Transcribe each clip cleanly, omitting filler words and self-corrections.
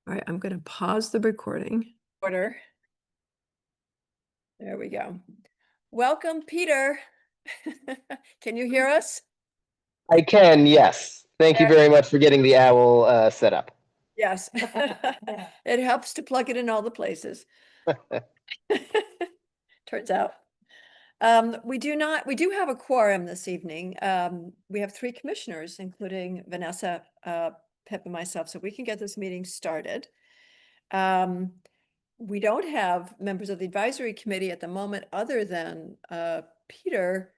All right, I'm going to pause the recording. Order. There we go. Welcome, Peter. Can you hear us? I can, yes. Thank you very much for getting the owl set up. Yes. It helps to plug it in all the places. Turns out. We do have a quorum this evening. We have 3 commissioners, including Vanessa, Pip, and myself, so we can get this meeting started. We don't have members of the advisory committee at the moment, other than Peter.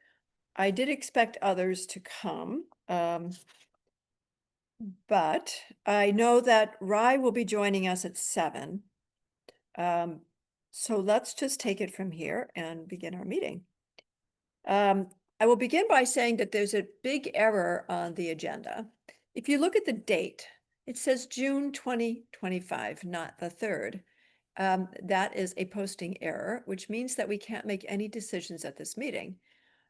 I did expect others to come, but I know that Rye will be joining us at 7. So let's just take it from here and begin our meeting. I will begin by saying that there's a big error on the agenda. If you look at the date, it says June 2025, not the 3rd. That is a posting error, which means that we can't make any decisions at this meeting.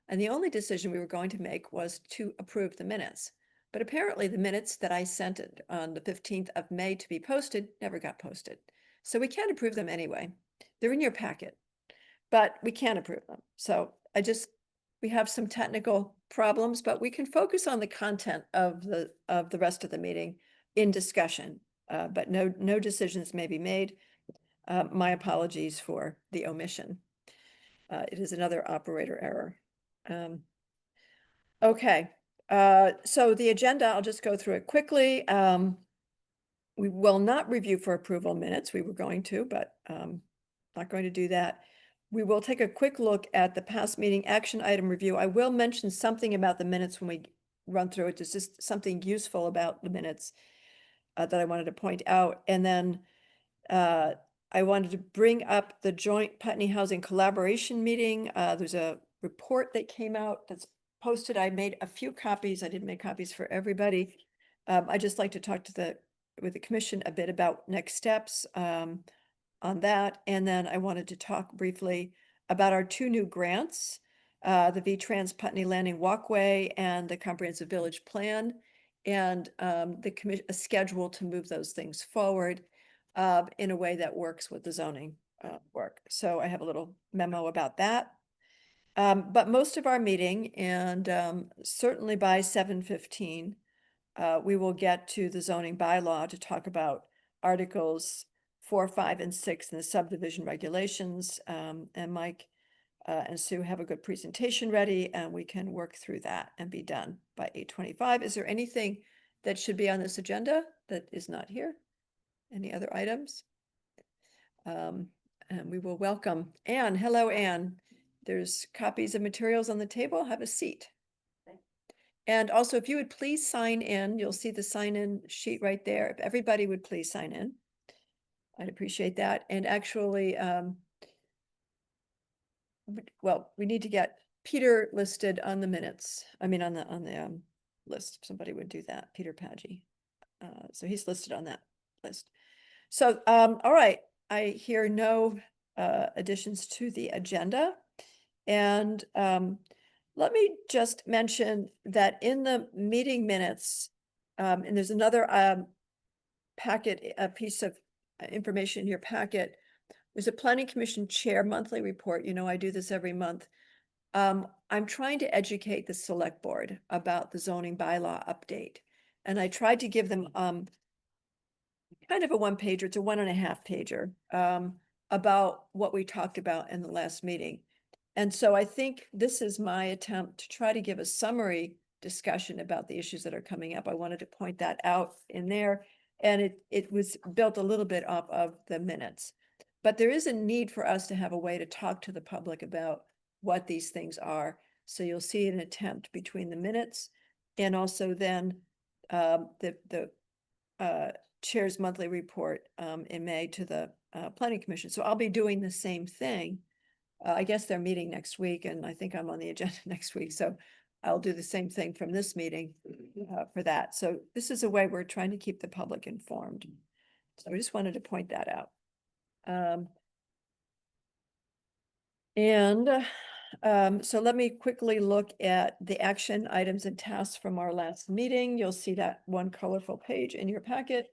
And the only decision we were going to make was to approve the minutes. But apparently the minutes that I sent on the 15th of May to be posted never got posted. So we can't approve them anyway. They're in your packet, but we can't approve them. So we have some technical problems, but we can focus on the content of the rest of the meeting in discussion. But no decisions may be made. My apologies for the omission. It is another operator error. Okay, so the agenda, I'll just go through it quickly. We will not review for approval minutes. We were going to, but not going to do that. We will take a quick look at the past meeting action item review. I will mention something about the minutes when we run through it. There's just something useful about the minutes that I wanted to point out. And then I wanted to bring up the joint Putney Housing Collaboration meeting. There's a report that came out that's posted. I made a few copies. I didn't make copies for everybody. I just like to talk to with the commission a bit about next steps on that. And then I wanted to talk briefly about our 2 new grants, the V-Trans Putney Landing Walkway and the Comprehensive Village Plan, and a schedule to move those things forward in a way that works with the zoning work. So I have a little memo about that. But most of our meeting, and certainly by 7:15, we will get to the zoning bylaw to talk about articles 4, 5, and 6 in the subdivision regulations. And Mike and Sue have a good presentation ready, and we can work through that and be done by 8:25. Is there anything that should be on this agenda that is not here? Any other items? And we will welcome Anne. Hello, Anne. There's copies of materials on the table. Have a seat. And also, if you would please sign in, you'll see the sign-in sheet right there. If everybody would please sign in, I'd appreciate that. And actually, well, we need to get Peter listed on the minutes. I mean, on the list. If somebody would do that, Peter Paggi. So he's listed on that list. So, all right. I hear no additions to the agenda. And let me just mention that in the meeting minutes, and there's another packet, a piece of information in your packet. There's a Planning Commission Chair monthly report. You know, I do this every month. I'm trying to educate the select board about the zoning bylaw update. And I tried to give them kind of a 1-pager, it's a 1.5 pager, about what we talked about in the last meeting. And so I think this is my attempt to try to give a summary discussion about the issues that are coming up. I wanted to point that out in there, and it was built a little bit off of the minutes. But there is a need for us to have a way to talk to the public about what these things are. So you'll see an attempt between the minutes and also then the chair's monthly report in May to the Planning Commission. So I'll be doing the same thing. I guess they're meeting next week, and I think I'm on the agenda next week. So I'll do the same thing from this meeting for that. So this is a way we're trying to keep the public informed. So I just wanted to point that out. So let me quickly look at the action items and tasks from our last meeting. You'll see that one colorful page in your packet.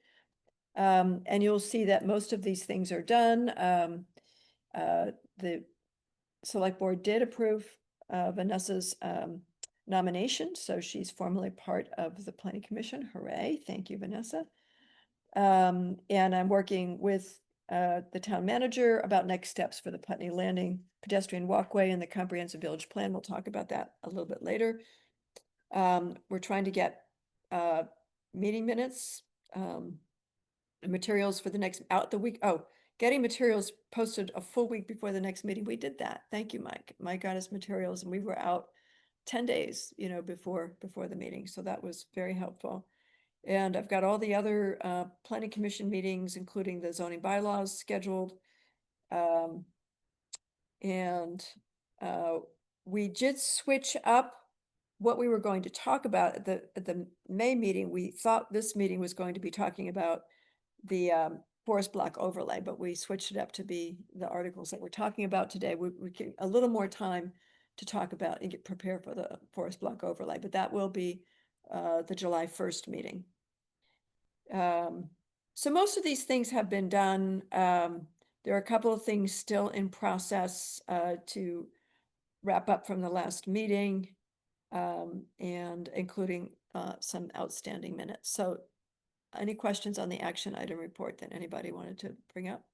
And you'll see that most of these things are done. The select board did approve Vanessa's nomination, so she's formally part of the planning commission. Hooray. Thank you, Vanessa. And I'm working with the town manager about next steps for the Putney Landing pedestrian walkway and the comprehensive village plan. We'll talk about that a little bit later. We're trying to get meeting minutes, materials for the next getting materials posted a full week before the next meeting. We did that. Thank you, Mike. Mike got us materials and we were out 10 days, before the meeting. So that was very helpful. And I've got all the other planning commission meetings, including the zoning bylaws scheduled. And we did switch up what we were going to talk about at the May meeting. We thought this meeting was going to be talking about the forest block overlay, but we switched it up to be the articles that we're talking about today. We get a little more time to talk about and get prepared for the forest block overlay, but that will be the July 1st meeting. So most of these things have been done. There are a couple of things still in process to wrap up from the last meeting, and including some outstanding minutes. So any questions on the action item report that anybody wanted to bring up?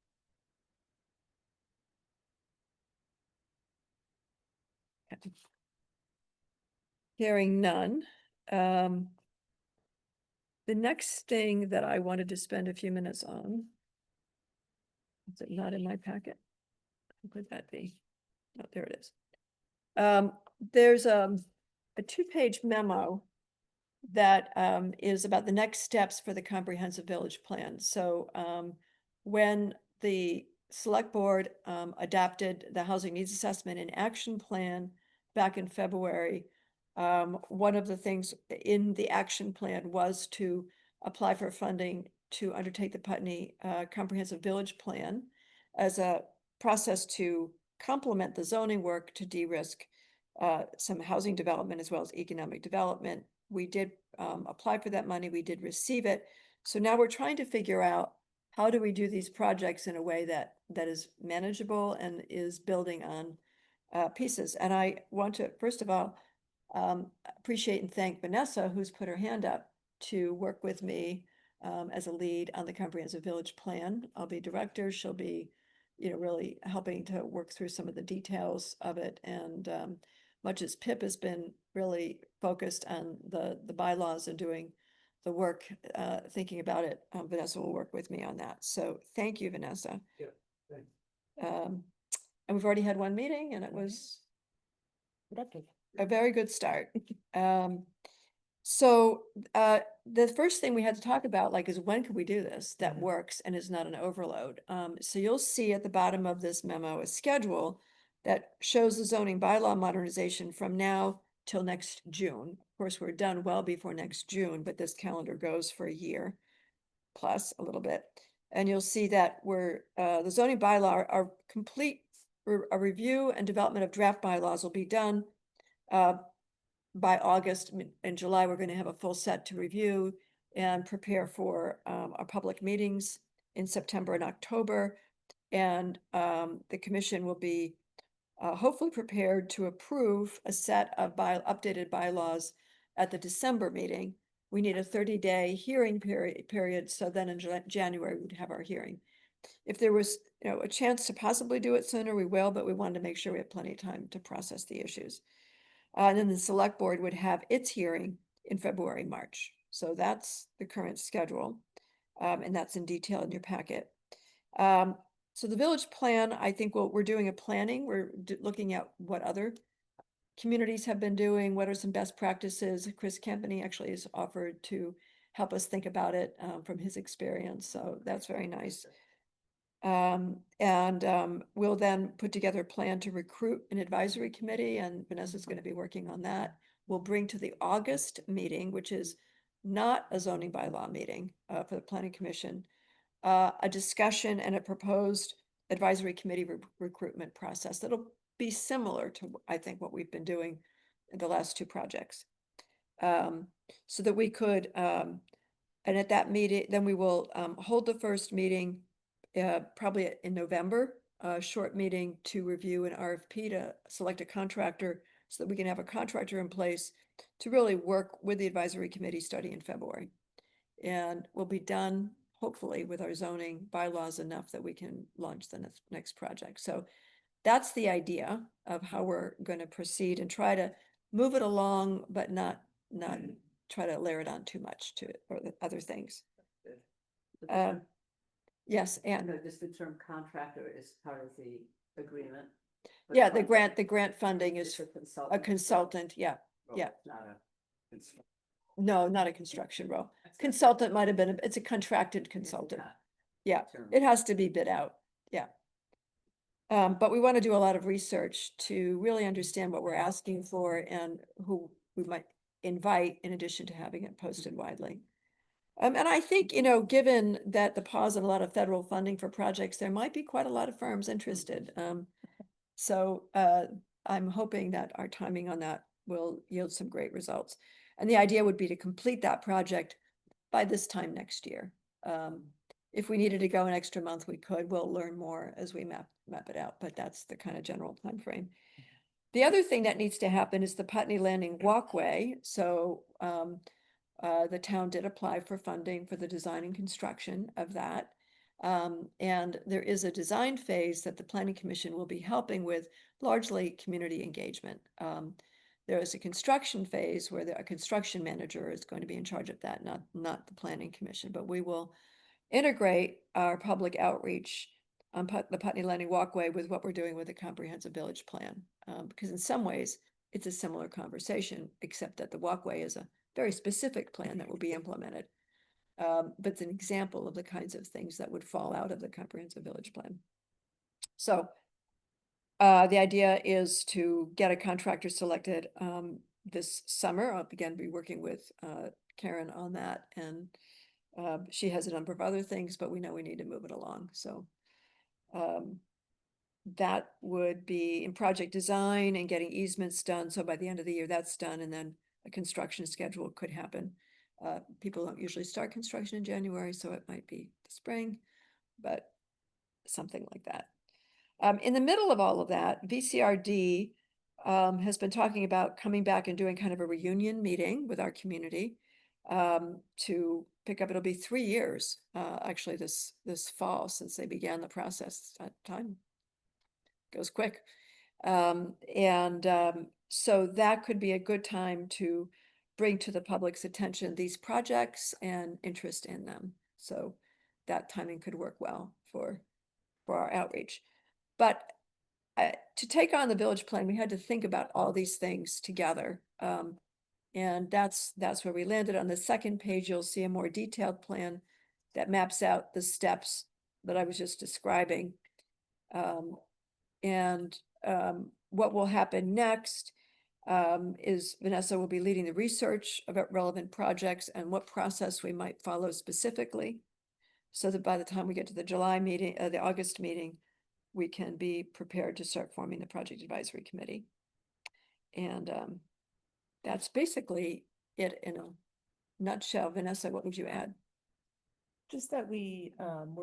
Okay. Hearing none. The next thing that I wanted to spend a few minutes on, is it not in my packet? Who could that be? Oh, there it is. There's a 2-page memo that is about the next steps for the comprehensive village plan. So when the select board adopted the housing needs assessment and action plan back in February, one of the things in the action plan was to apply for funding to undertake the Putney comprehensive village plan as a process to complement the zoning work to de-risk some housing development as well as economic development. We did apply for that money. We did receive it. So now we're trying to figure out how do we do these projects in a way that is manageable and is building on pieces. And I want to, first of all, appreciate and thank Vanessa, who's put her hand up to work with me as a lead on the comprehensive village plan. I'll be director. She'll be, really helping to work through some of the details of it. And much as Pip has been really focused on the bylaws and doing the work, thinking about it, Vanessa will work with me on that. So thank you, Vanessa. Yeah, thanks. And we've already had one meeting and it was Productive. a very good start. So the first thing we had to talk about, is when could we do this that works and is not an overload? So you'll see at the bottom of this memo a schedule that shows the zoning bylaw modernization from now till next June. Of course, we're done well before next June, but this calendar goes for a year plus a little bit. And you'll see that we're the zoning bylaw are complete. A review and development of draft bylaws will be done by August. In July, we're going to have a full set to review and prepare for our public meetings in September and October. And the commission will be hopefully prepared to approve a set of updated bylaws at the December meeting. We need a 30-day hearing period. So then in January, we'd have our hearing. If there was, a chance to possibly do it sooner, we will, but we wanted to make sure we have plenty of time to process the issues. And then the select board would have its hearing in February, March. So that's the current schedule. And that's in detail in your packet. So the village plan, I think we're doing a planning. We're looking at what other communities have been doing. What are some best practices? Chris Campany actually has offered to help us think about it from his experience. So that's very nice. We'll then put together a plan to recruit an advisory committee, and Vanessa's going to be working on that. We'll bring to the August meeting, which is not a zoning bylaw meeting for the planning commission, a discussion and a proposed advisory committee recruitment process that'll be similar to, I think, what we've been doing in the last two projects, so that we could And at that meeting, then we will hold the first meeting probably in November, a short meeting to review an RFP to select a contractor so that we can have a contractor in place to really work with the advisory committee study in February. And we'll be done, hopefully, with our zoning bylaws enough that we can launch the next project. So that's the idea of how we're going to proceed and try to move it along, but not try to layer it on too much to it or the other things. But the term- Yes, and No, just the term contractor is part of the agreement. but yeah, the contract grant funding is is a a consultant. consultant, yeah. role, yeah. Not a. No, not a construction role. Consultant might have been, it's a contracted consultant. Yeah, term. it has to be bid out, yeah. But we want to do a lot of research to really understand what we're asking for and who we might invite in addition to having it posted widely. And I think, given that the pause on a lot of federal funding for projects, there might be quite a lot of firms interested. So I'm hoping that our timing on that will yield some great results. And the idea would be to complete that project by this time next year. If we needed to go an extra month, we could. We'll learn more as we map it out, but that's the kind of general time frame. The other thing that needs to happen is the Putney Landing walkway. So the town did apply for funding for the design and construction of that. And there is a design phase that the Planning Commission will be helping with, largely community engagement. There is a construction phase where a construction manager is going to be in charge of that, not the Planning Commission, but we will integrate our public outreach on the Putney Landing walkway with what we're doing with the comprehensive village plan. Because in some ways, it's a similar conversation, except that the walkway is a very specific plan that will be implemented. But it's an example of the kinds of things that would fall out of the comprehensive village plan. So the idea is to get a contractor selected this summer. I'll again be working with Karen on that, and she has a number of other things, but we know we need to move it along. So that would be in project design and getting easements done. So by the end of the year, that's done, and then a construction schedule could happen. People don't usually start construction in January, so it might be the spring, but something like that. In the middle of all of that, VCRD has been talking about coming back and doing kind of a reunion meeting with our community to pick up. It'll be 3 years, actually, this fall since they began the process. That time goes quick. So that could be a good time to bring to the public's attention these projects and interest in them. So that timing could work well for our outreach. But to take on the village plan, we had to think about all these things together. And that's where we landed. On the second page, you'll see a more detailed plan that maps out the steps that I was just describing. What will happen next is Vanessa will be leading the research about relevant projects and what process we might follow specifically, so that by the time we get to the July meeting, the August meeting, we can be prepared to start forming the project advisory committee. And that's basically it in a nutshell. Vanessa, what would you add? Just that we're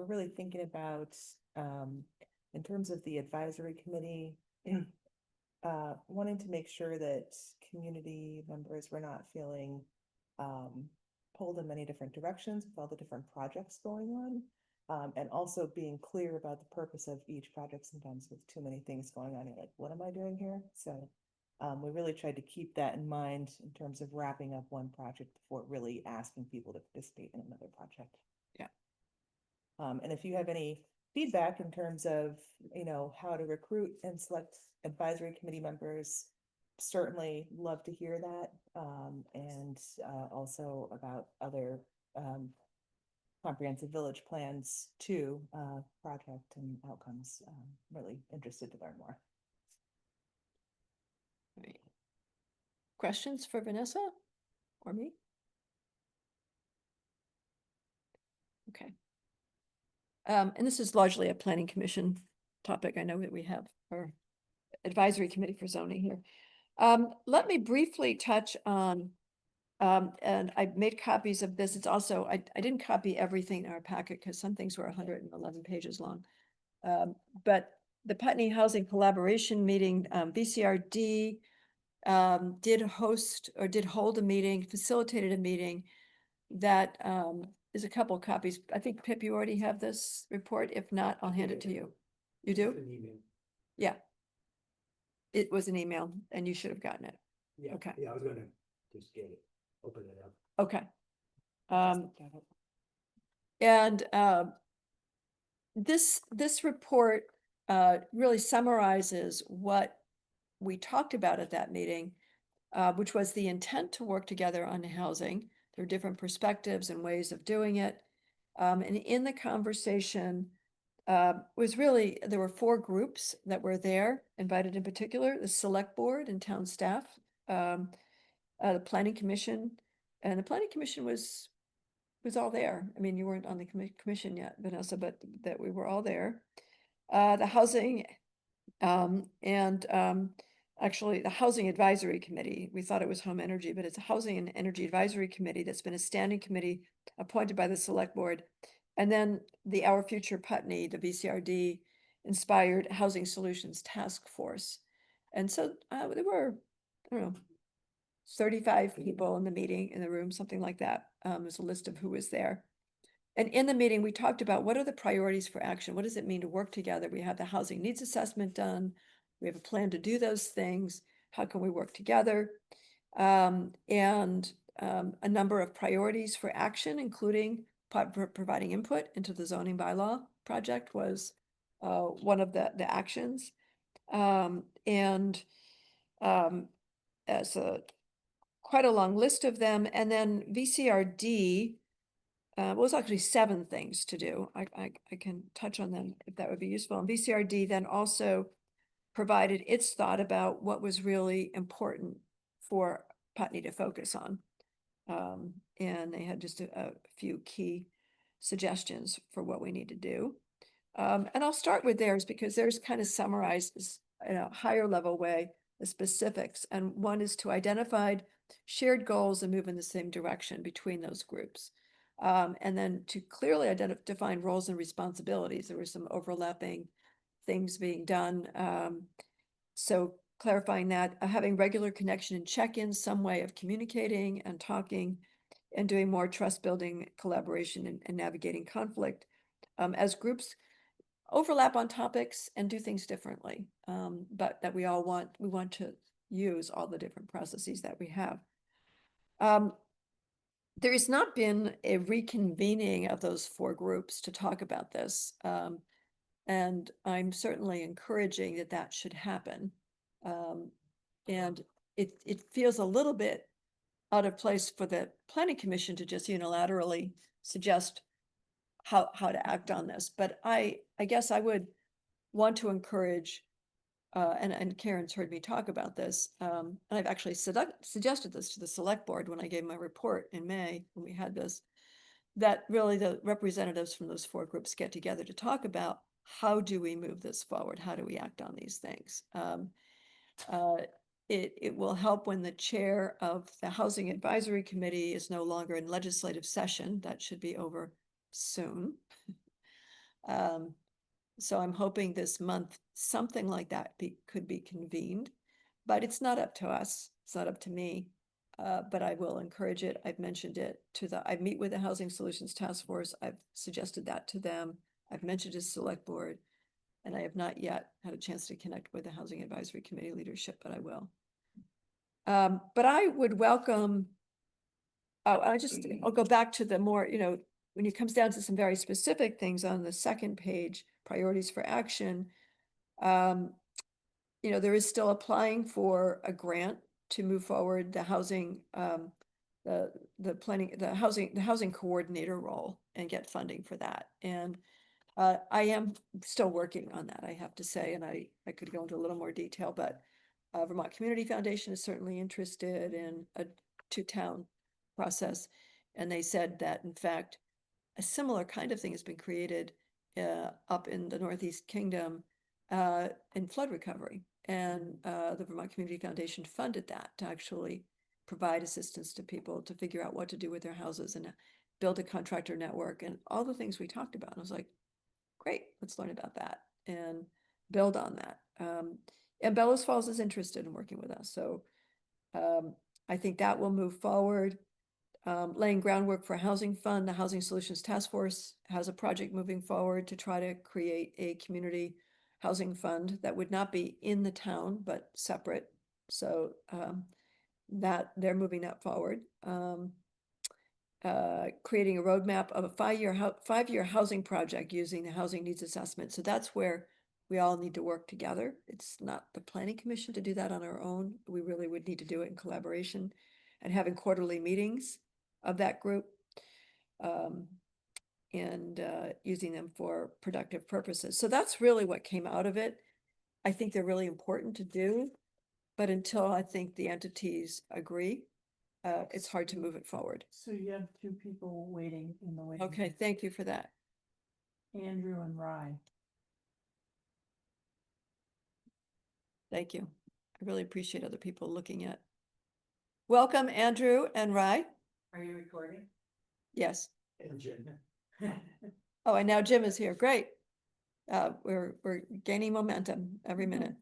really thinking about, in terms of the advisory committee, wanting to make sure that community members were not feeling pulled in many different directions with all the different projects going on. And also being clear about the purpose of each project. Sometimes with too many things going on, you're like, what am I doing here? So we really tried to keep that in mind in terms of wrapping up one project before really asking people to participate in another project. Yeah. And if you have any feedback in terms of, how to recruit and select advisory committee members, certainly love to hear that. And also about other comprehensive village plans too, project and outcomes. Really interested to learn more. Right. Questions for Vanessa or me? Okay. And this is largely a planning commission topic. I know that we have our advisory committee for zoning here. Let me briefly touch on And I made copies of this. It's also, I didn't copy everything in our packet because some things were 111 pages long. But the Putney Housing Collaboration Meeting, VCRD, did hold a meeting, facilitated a meeting that, is a couple copies. I think, Pip, you already have this report. If not, I'll hand it to you. You do? An email. Yeah. It was an email and you should have gotten it. Yeah, Okay. yeah, I was gonna just get it, open it up. Okay. I just looked at it. And this report really summarizes what we talked about at that meeting, which was the intent to work together on housing. There are different perspectives and ways of doing it. And in the conversation, was really, there were 4 groups that were there, invited in particular, the select board and town staff, the planning commission, and the planning commission was all there. I mean, you weren't on the commission yet, Vanessa, but that we were all there. The housing, and actually the Housing Advisory Committee, we thought it was Home Energy, but it's a Housing and Energy Advisory Committee that's been a standing committee appointed by the select board. And then the Our Future Putney, the VCRD inspired Housing Solutions Task Force. And so there were, I don't know, 35 people in the meeting, in the room, something like that. There's a list of who was there. And in the meeting, we talked about what are the priorities for action? What does it mean to work together? We have the housing needs assessment done. We have a plan to do those things. How can we work together? And a number of priorities for action, including providing input into the zoning bylaw project was one of the actions. As quite a long list of them. And then VCRD, was actually 7 things to do. I can touch on them if that would be useful. And VCRD then also provided its thought about what was really important for Putney to focus on. And they had just a few key suggestions for what we need to do. And I'll start with theirs because theirs kind of summarizes in a higher level way the specifics. And one is to identify shared goals and move in the same direction between those groups. And then to clearly define roles and responsibilities. There were some overlapping things being done. So clarifying that, having regular connection and check-ins, some way of communicating and talking and doing more trust building collaboration and navigating conflict as groups overlap on topics and do things differently. But that we want to use all the different processes that we have. There has not been a reconvening of those 4 groups to talk about this. And I'm certainly encouraging that should happen. And it feels a little bit out of place for the planning commission to just unilaterally suggest how to act on this. But I guess I would want to encourage, and Karen's heard me talk about this, and I've actually suggested this to the select board when I gave my report in May, when we had this, that really the representatives from those 4 groups get together to talk about how do we move this forward? How do we act on these things? It will help when the chair of the Housing Advisory Committee is no longer in legislative session. That should be over soon. So I'm hoping this month, something like that could be convened, but it's not up to us. It's not up to me. But I will encourage it. I've mentioned it I meet with the Housing Solutions Task Force. I've suggested that to them. I've mentioned it to select board, and I have not yet had a chance to connect with the Housing Advisory Committee leadership, but I will. But I would welcome, I'll go back to the more, when it comes down to some very specific things on the second page, priorities for action, there is still applying for a grant to move forward the housing, the housing coordinator role and get funding for that. And I am still working on that, I have to say, and I could go into a little more detail, but Vermont Community Foundation is certainly interested in a 2-town process. And they said that, in fact, a similar kind of thing has been created up in the Northeast Kingdom in flood recovery. And the Vermont Community Foundation funded that to actually provide assistance to people to figure out what to do with their houses and build a contractor network and all the things we talked about. And I was like, great, let's learn about that and build on that. And Bellows Falls is interested in working with us. So I think that will move forward. Laying groundwork for a housing fund. The Housing Solutions Task Force has a project moving forward to try to create a community housing fund that would not be in the town, but separate. So that they're moving that forward. Creating a roadmap of a five-year housing project using the housing needs assessment. So that's where we all need to work together. It's not the planning commission to do that on our own. We really would need to do it in collaboration and having quarterly meetings of that group. And using them for productive purposes. So that's really what came out of it. I think they're really important to do, but until I think the entities agree, it's hard to move it forward. So you have two people waiting in the waiting. Okay, thank you for that. Andrew and Rye. Thank you. I really appreciate other people looking at. Welcome, Andrew and Rye. Are you recording? Yes. And Jim. Oh, and now Jim is here. Great. We're gaining momentum every minute.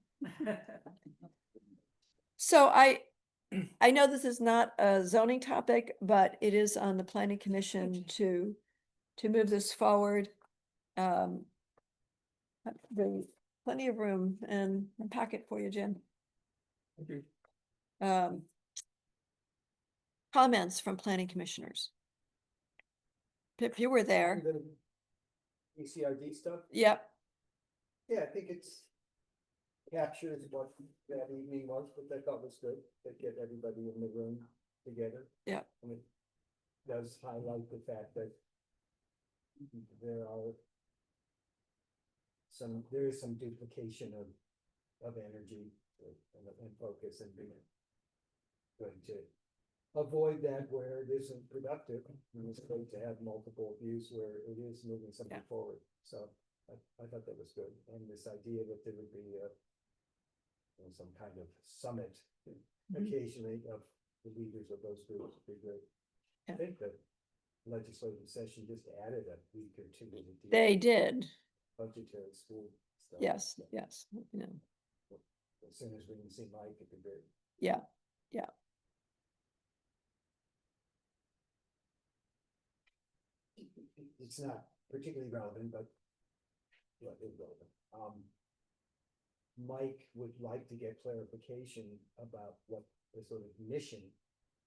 So I know this is not a zoning topic, but it is on the planning commission to move this forward. There's plenty of room and a packet for you, Jim. Comments from planning commissioners. If you were there, The ECRD stuff? yep, Yeah, I think it's captures what that evening was, which I thought was good, to get everybody in the room together. Yeah. And it does highlight the fact that there is some duplication of energy and focus and being going to avoid that where it isn't productive. And it's great to have multiple views where it is moving something Yeah. forward. So I thought that was good. And this idea that there would be some kind of summit occasionally of the leaders of those groups would be great. Yeah. I think the legislative session just added a week or two to the they did. budgetary school stuff. Yes, yes, you know, As soon as we can see Mike, it'd be great. yeah. It's not particularly relevant, but yeah, it's relevant. Mike would like to get clarification about what the sort of mission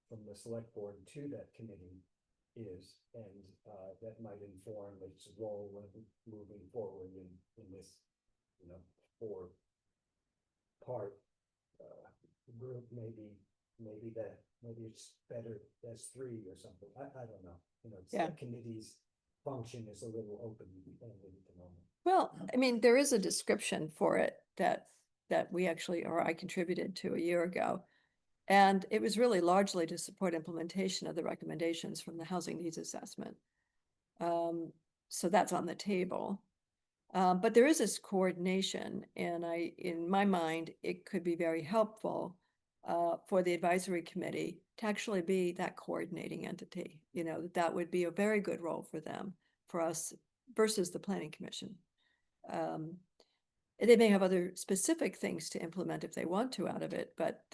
from the select board to that committee is, and that might inform its role when moving forward in this, 4-part group. Maybe it's better as 3 or something. I don't know. It's Yeah. the committee's function is a little open-ended at the moment. Well, I mean, there is a description for it that we actually, or I contributed to a year ago. And it was really largely to support implementation of the recommendations from the housing needs assessment. So that's on the table. But there is this coordination, and in my mind, it could be very helpful for the advisory committee to actually be that coordinating entity. That would be a very good role for them, for us, versus the planning commission. They may have other specific things to implement if they want to out of it, but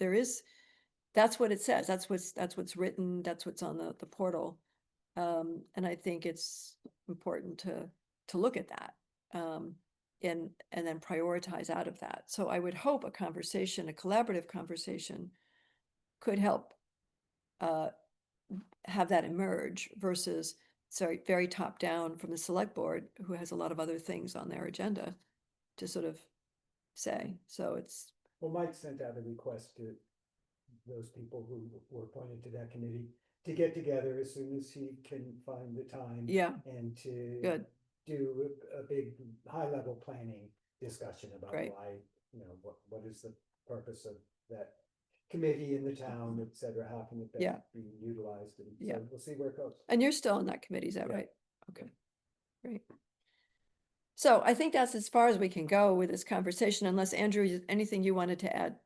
that's what it says. That's what's written. That's what's on the portal. And I think it's important to look at that. And then prioritize out of that. So I would hope a collaborative conversation could help have that emerge versus very top down from the select board, who has a lot of other things on their agenda to sort of say. So it's, Well, Mike sent out a request to those people who were appointed to that committee to get together as soon as he can find the time. yeah, And to good. do a big high-level planning discussion about Great. why, what is the purpose of that committee in the town, et cetera, how can it Yeah. best be utilized, and Yeah. so we'll see where it goes. And you're still on that committee, is that Yeah. right? Okay, great. So I think that's as far as we can go with this conversation, unless Andrew, anything you wanted to add?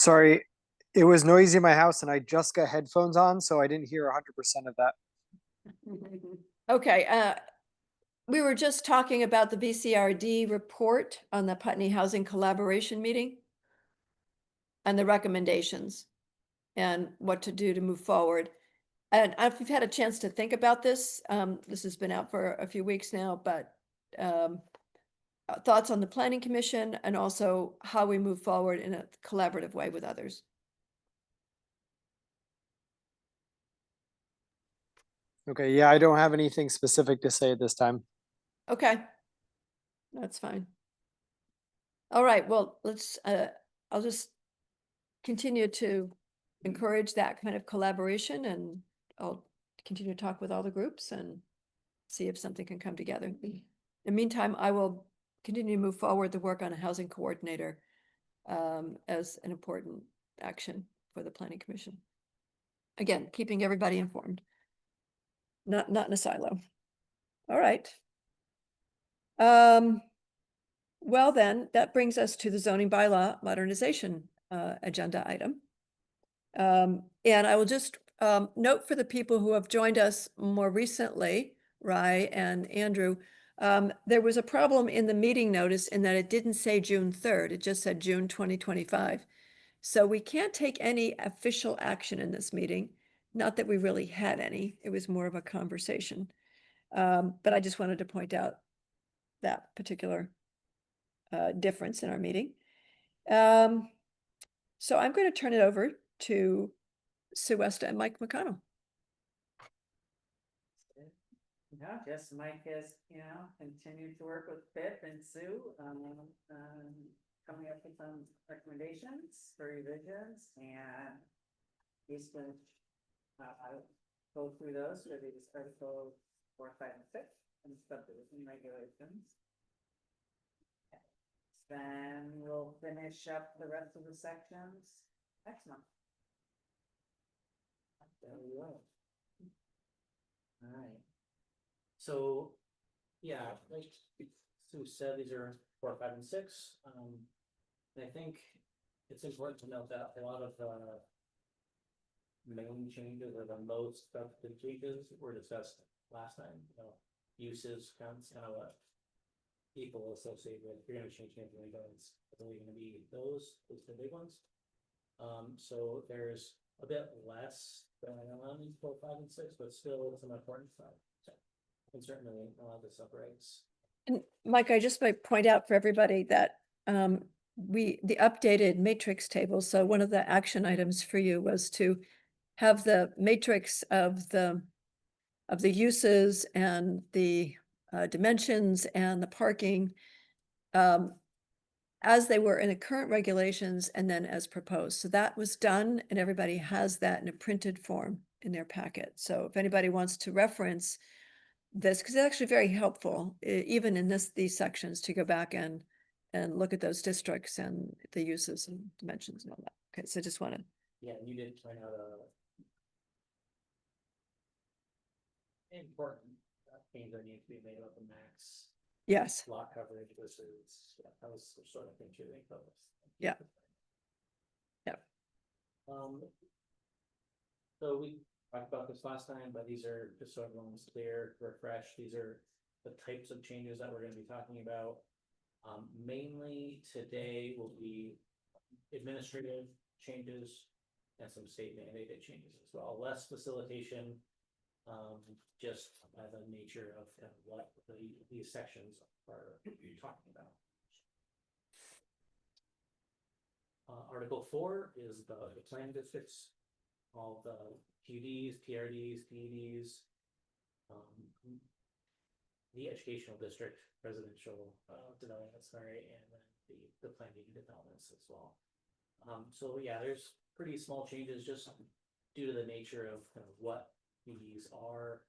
Sorry, it was noisy in my house and I just got headphones on, so I didn't hear 100% of that. Okay, we were just talking about the BCRD report on the Putney Housing Collaboration meeting and the recommendations and what to do to move forward. And if you've had a chance to think about this, this has been out for a few weeks now, but thoughts on the planning commission and also how we move forward in a collaborative way with others. Okay, yeah, I don't have anything specific to say at this time. Okay, that's fine. All right, well, let's, I'll just continue to encourage that kind of collaboration, and I'll continue to talk with all the groups and see if something can come together. In the meantime, I will continue to move forward the work on a housing coordinator as an important action for the planning commission. Again, keeping everybody informed. Not in a silo. All right. Well then, that brings us to the zoning bylaw modernization agenda item. And I will just note for the people who have joined us more recently, Rye and Andrew, there was a problem in the meeting notice in that it didn't say June 3rd, it just said June 2025. So we can't take any official action in this meeting. Not that we really had any, it was more of a conversation. But I just wanted to point out that particular difference in our meeting. So I'm going to turn it over to Sue Westa and Mike McConnell. Yeah, just Mike has, continued to work with Pip and Sue, coming up with some recommendations for revisions, and he's going to go through those for these articles 4, 5, and 6, and subdivision regulations. Then we'll finish up the rest of the sections next month. There we go. Alright. So, yeah, like Sue said, these are 4, 5, and 6. And I think it's important to note that a lot of the main changes or the most substantive changes were discussed last time. Uses counts, kind of what people associate with. If you're going to change anything, it's really going to be those the big ones. So there's a bit less going on in 4, 5, and 6, but still some important stuff. So, and certainly a lot of the separates. And Mike, I just might point out for everybody that the updated matrix table. So one of the action items for you was to have the matrix of the uses and the dimensions and the parking as they were in the current regulations and then as proposed. So that was done, and everybody has that in a printed form in their packet. So if anybody wants to reference this, because it's actually very helpful, even in these sections, to go back and look at those districts and the uses and dimensions and all that. Okay, so just want to. Yeah, you did point out important things that need to be made up the max Yes. lot coverage versus, that was the sort of thing you think of. Yeah. Yeah. So we talked about this last time, but these are just so everyone's clear, refresh. These are the types of changes that we're going to be talking about. Mainly today will be administrative changes and some state mandated changes as well. Less facilitation, just by the nature of what these sections are talking about. Article 4 is the plan districts, all the PUDs, PRDs, PEDs, the educational district, residential development, and then the planned developments as well. So yeah, there's pretty small changes just due to the nature of kind of what PUDs are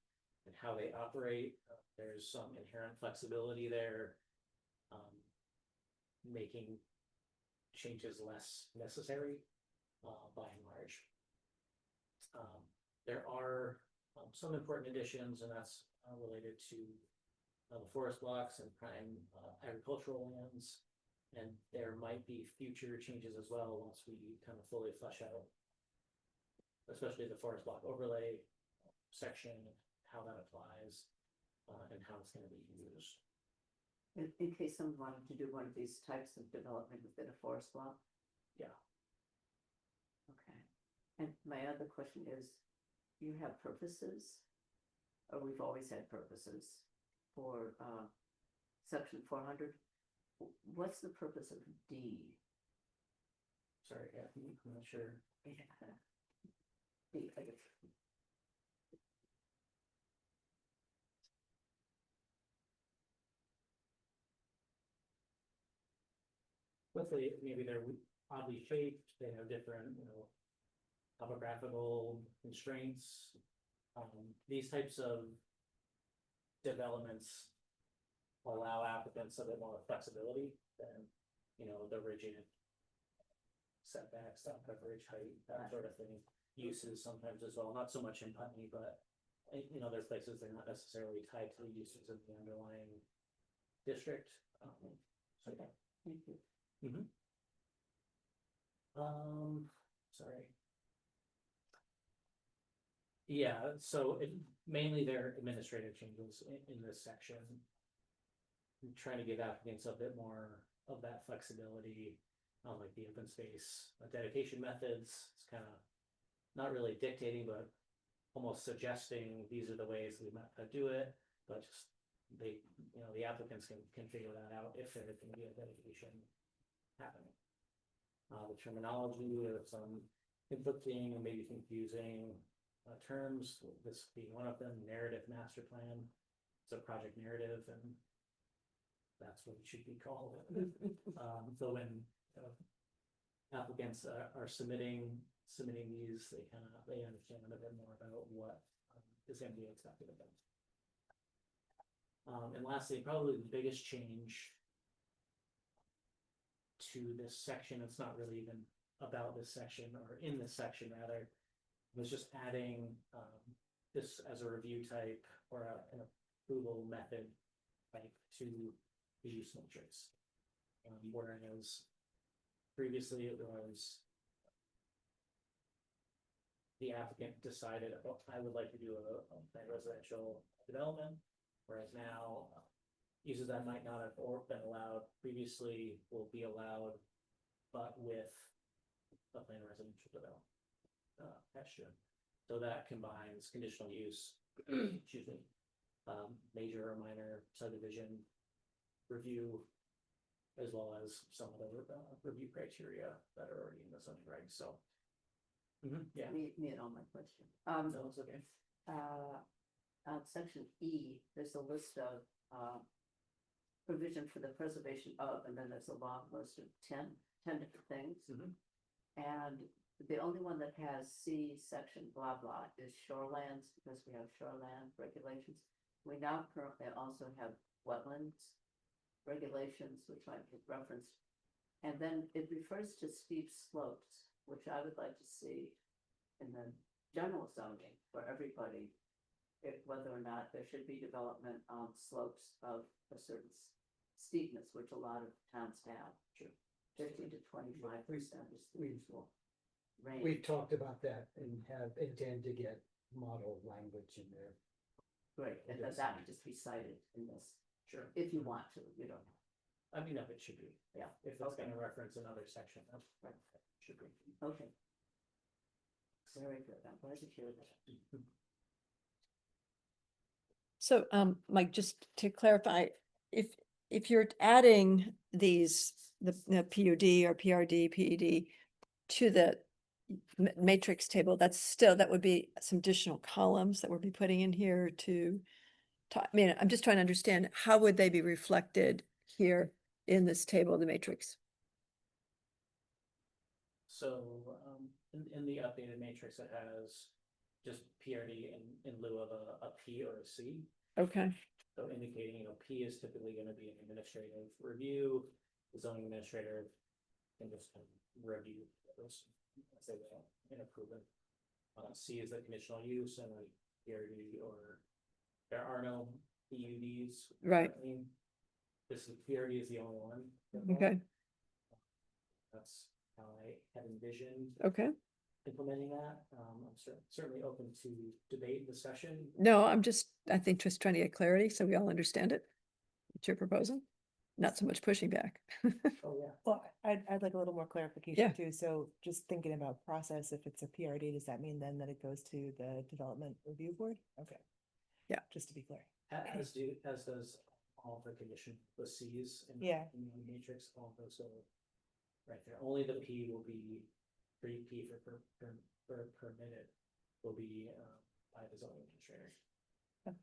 and how they operate. There's some inherent flexibility there, making changes less necessary by and large. There are some important additions, and that's related to the forest blocks and prime agricultural lands. And there might be future changes as well once we kind of fully flesh out, especially the forest block overlay section, how that applies, and how it's gonna be used. In case someone wanted to do one of these types of development within a forest block? Yeah. Okay. And my other question is, you have purposes? Or we've always had purposes for section 400? What's the purpose of D? Sorry, Kathy, I'm not sure. D, I guess. Hopefully, maybe they're oddly shaped, they have different, topographical constraints. These types of developments allow applicants a bit more flexibility than, the rigid setbacks, top coverage, height, that sort of thing. Uses sometimes as well, not so much in Putney, but, there's places they're not necessarily tied to the uses of the underlying district. So, yeah. Thank you. Sorry. Yeah, so mainly they're administrative changes in this section. I'm trying to give applicants a bit more of that flexibility, like the open space dedication methods. It's kind of not really dictating, but almost suggesting these are the ways we might do it, but just the applicants can figure that out if there can be a dedication happening. The terminology of some conflicting and maybe confusing terms, this being one of them, narrative master plan. It's a project narrative, and that's what it should be called. So when applicants are submitting these, they understand a bit more about what is going to be expected of them. And lastly, probably the biggest change to this section, it's not really even about this section, or in this section rather, was just adding this as a review type or an approval method type to the use matrix. Whereas previously it was the applicant decided, oh, I would like to do a residential development, whereas now uses that might not have been allowed previously will be allowed, but with a planned residential development texture. So that combines conditional use, excuse me, major or minor subdivision review, as well as some of the review criteria that are already in the zoning regs. So, yeah, Me and all my question. no, it's okay. On section E, there's a list of provision for the preservation of, and then there's a long list of 10 different things. And the only one that has C section blah blah is shorelands, because we have shoreland regulations. We now currently also have wetlands regulations, which might get referenced. And then it refers to steep slopes, which I would like to see in the general zoning for everybody, whether or not there should be development on slopes of a certain steepness, which a lot of towns have. Sure. 15 to 25% is the usual range. We've talked about that and intend to get model language in there. Great, and that would just be cited in this, Sure. if you want to, you don't. I mean, no, it should be. Yeah. If it's going to reference another section, that should be. Okay. Very good, I'm glad to hear that. So, Mike, just to clarify, if you're adding these, the PUD or PRD, PED to the matrix table, that would be some additional columns that we'll be putting in here to, I mean, I'm just trying to understand, how would they be reflected here in this table, the matrix? So, in the updated matrix, it has just PRD in lieu of a P or a C. Okay, So indicating, P is typically going to be an administrative review. The zoning administrator can just kind of review those as they will and approve it. C is the conditional use, and a PRD, or there are no PUDs. Right. I mean, PRD is the only one. okay, That's how I had envisioned Okay. implementing that. I'm certainly open to debate, discussion. No, I think just trying to get clarity so we all understand it. What you're proposing, not so much pushing back. Oh, yeah. Well, I'd like a little more Yeah. clarification too. So just thinking about process, if it's a PRD, does that mean then that it goes to the Development Review Board? Okay. Yeah. Just to be clear. As does all the condition, the Cs in Yeah. in the matrix, all those go right there. Only the P will be, P for permitted will be, by the zoning administrator. Okay.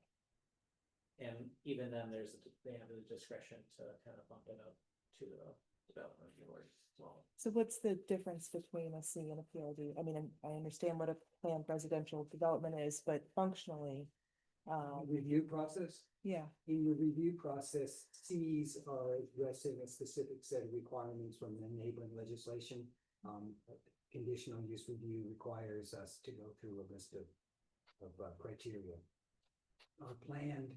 And even then, they have the discretion to kind of bump it up to the development review board as well. So what's the difference between a C and a PRD? I mean, I understand what a planned residential development is, but functionally, Review process? yeah, In the review process, Cs are addressing a specific set of requirements from the enabling legislation. Conditional use review requires us to go through a list of criteria. Our planned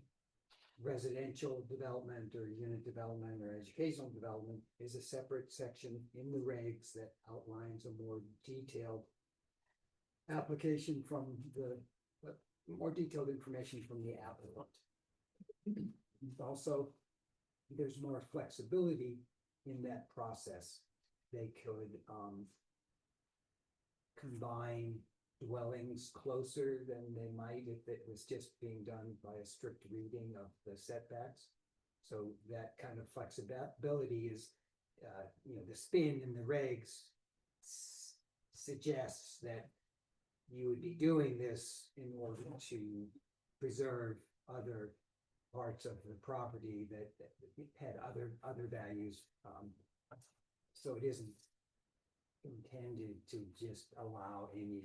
residential development or unit development or educational development is a separate section in the regs that outlines a more detailed application from more detailed information from the applicant. Also, there's more flexibility in that process. They could combine dwellings closer than they might if it was just being done by a strict reading of the setbacks. So that kind of flexibility is, the spin in the regs suggests that you would be doing this in order to preserve other parts of the property that had other values. So it isn't intended to just allow any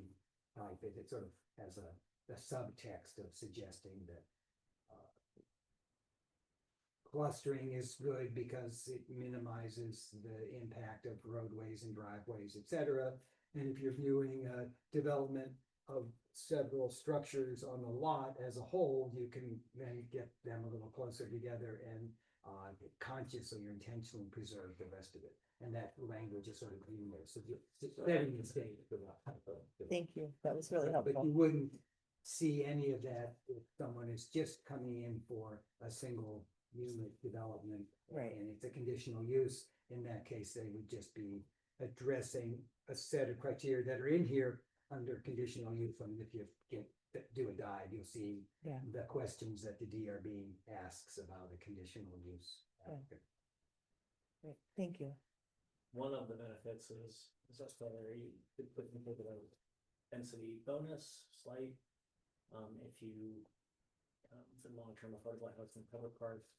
type. It sort of has a subtext of suggesting that clustering is good because it minimizes the impact of roadways and driveways, etc. And if you're viewing a development of several structures on the lot as a whole, you can then get them a little closer together and consciously or intentionally preserve the rest of it. And that language is sort of in there. So setting the stage for that type of development. thank you. That was really But helpful. you wouldn't see any of that if someone is just coming in for a single unit development. Right. And it's a conditional use. In that case, they would just be addressing a set of criteria that are in here under conditional use. I mean, if you do a dive, you'll see Yeah. the questions that the DRB asks about a conditional use. Yeah. Great. Thank you. One of the benefits is that's whether you could put in a density bonus, slight, if you, for long-term affordable housing public parks.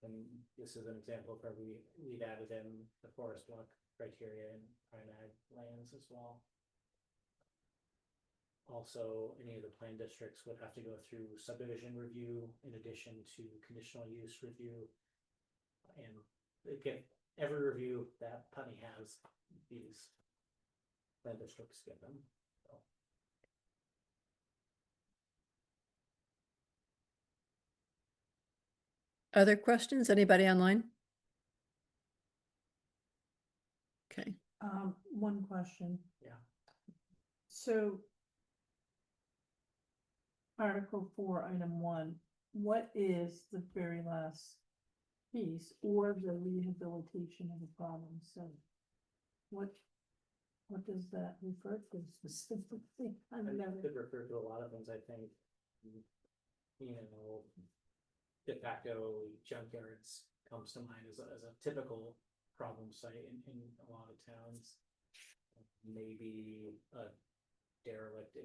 And this is an example of where we've added in the forest block criteria and prime ag lands as well. Also, any of the plan districts would have to go through subdivision review in addition to conditional use review. And again, every review that Putney has, these plan districts get them. So. Other questions? Anybody online? Okay. One question. Yeah. So Article 4, Item 1, what is the very last piece or the rehabilitation of the problem? So what does that refer to specifically? I've I never. could refer to a lot of things, I think. De facto junkyards comes to mind as a typical problem site in a lot of towns. Maybe a derelict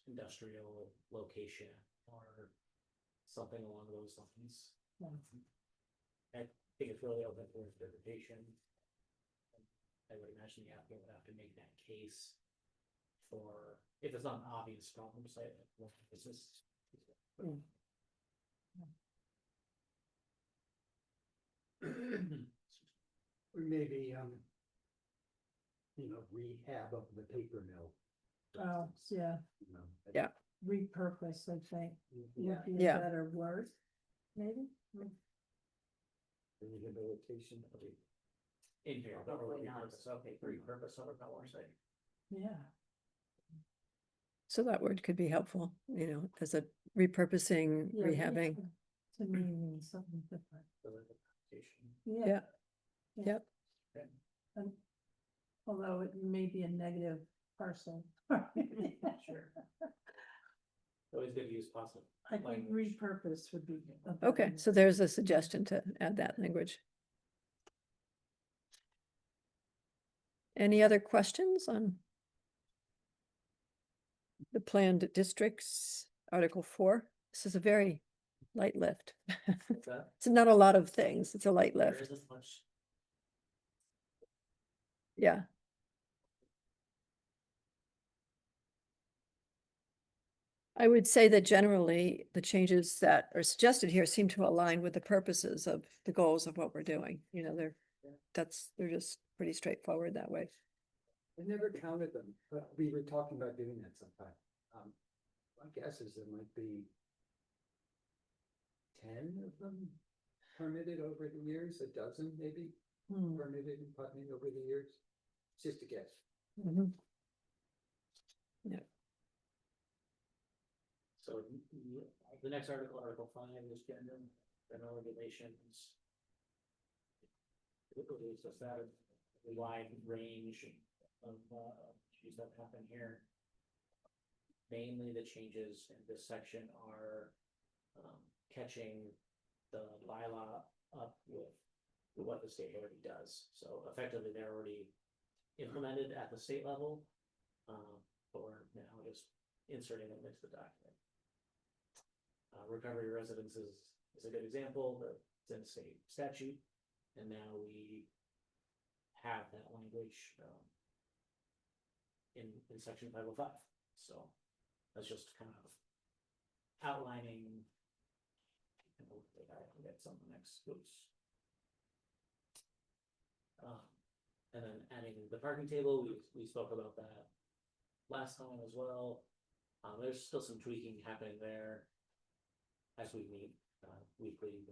industrial location or something along those lines. I think it's really open for interpretation. I would imagine the applicant would have to make that case for, if it's not an obvious problem site, it's just. Or maybe, rehab of the paper mill. for Oh, instance, yeah, Yeah. repurpose, I think, Yeah, would be Yeah. a better word, maybe? rehabilitation of it. in here, but we're Probably not. repurpose, okay, repurpose over power site. Yeah. So that word could be helpful, you know, as a repurposing, Yeah, rehabbing. To me means something different. for the application. Yeah. Yep. And although it may be a negative parcel. Sure. Always good to use positive. I think language. repurpose would be. a better Okay, word. so there's a suggestion to add that language. Any other questions on the planned districts, Article 4? This is a very light lift. What's that? It's not a lot of things. It's a light There lift. isn't much. Yeah. I would say that generally the changes that are suggested here seem to align with the purposes of the goals of what we're doing. You know, they're just pretty straightforward that way. I never counted them, but we were talking about doing that sometime. My guess is there might be 10 of them permitted over the years, a dozen maybe Hmm. permitted in Putney over the years. It's just a guess. Mhm. So the next article, Article 5, is general regulations. It is just that a wide range of issues that happen here. Mainly the changes in this section are catching the bylaw up with what the state already does. So effectively, they're already implemented at the state level, but we're now just inserting them into the document. Recovery residences is a good example, but it's in state statute, and now we have that language in section 505. So that's just kind of outlining. I get something next. Oops. And then adding the parking table, we spoke about that last time as well. There's still some tweaking happening there as we meet weekly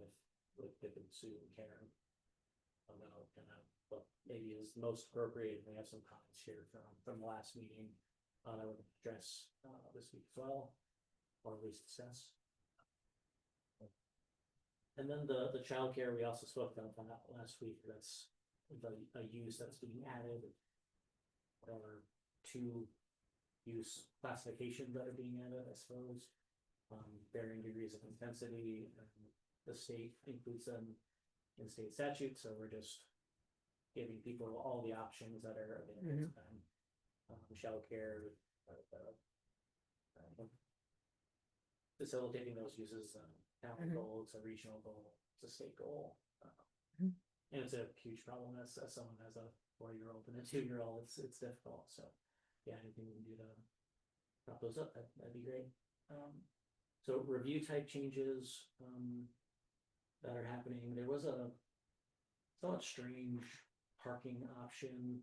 with Pip and Sue and Karen about kind of what maybe is most appropriate. We have some comments here from the last meeting that I would address this week as well, or at least discuss. And then the childcare, we also spoke about that last week. That's a use that's being added. There are 2 use classifications that are being added, I suppose. Varying degrees of intensity, and the state includes them in state statute, so we're just giving people all the options that are available to them. Childcare, facilitating those uses, county goal, it's a regional goal, it's a state goal. And it's a huge problem as someone has a 4-year-old and a 2-year-old, it's difficult, so yeah, anything we can do to prop those up, that'd be great. So review type changes that are happening. There was a somewhat strange parking option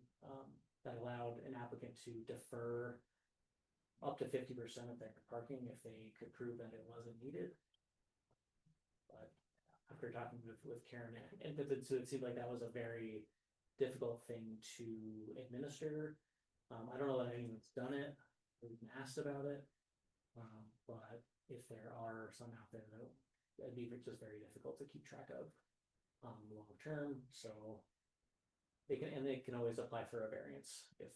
that allowed an applicant to defer up to 50% of their parking if they could prove that it wasn't needed. But after talking with Karen and it seemed like that was a very difficult thing to administer. I don't know that anyone's done it or even asked about it. But if there are some out there, that'd be just very difficult to keep track of long term. So they can always apply for a variance if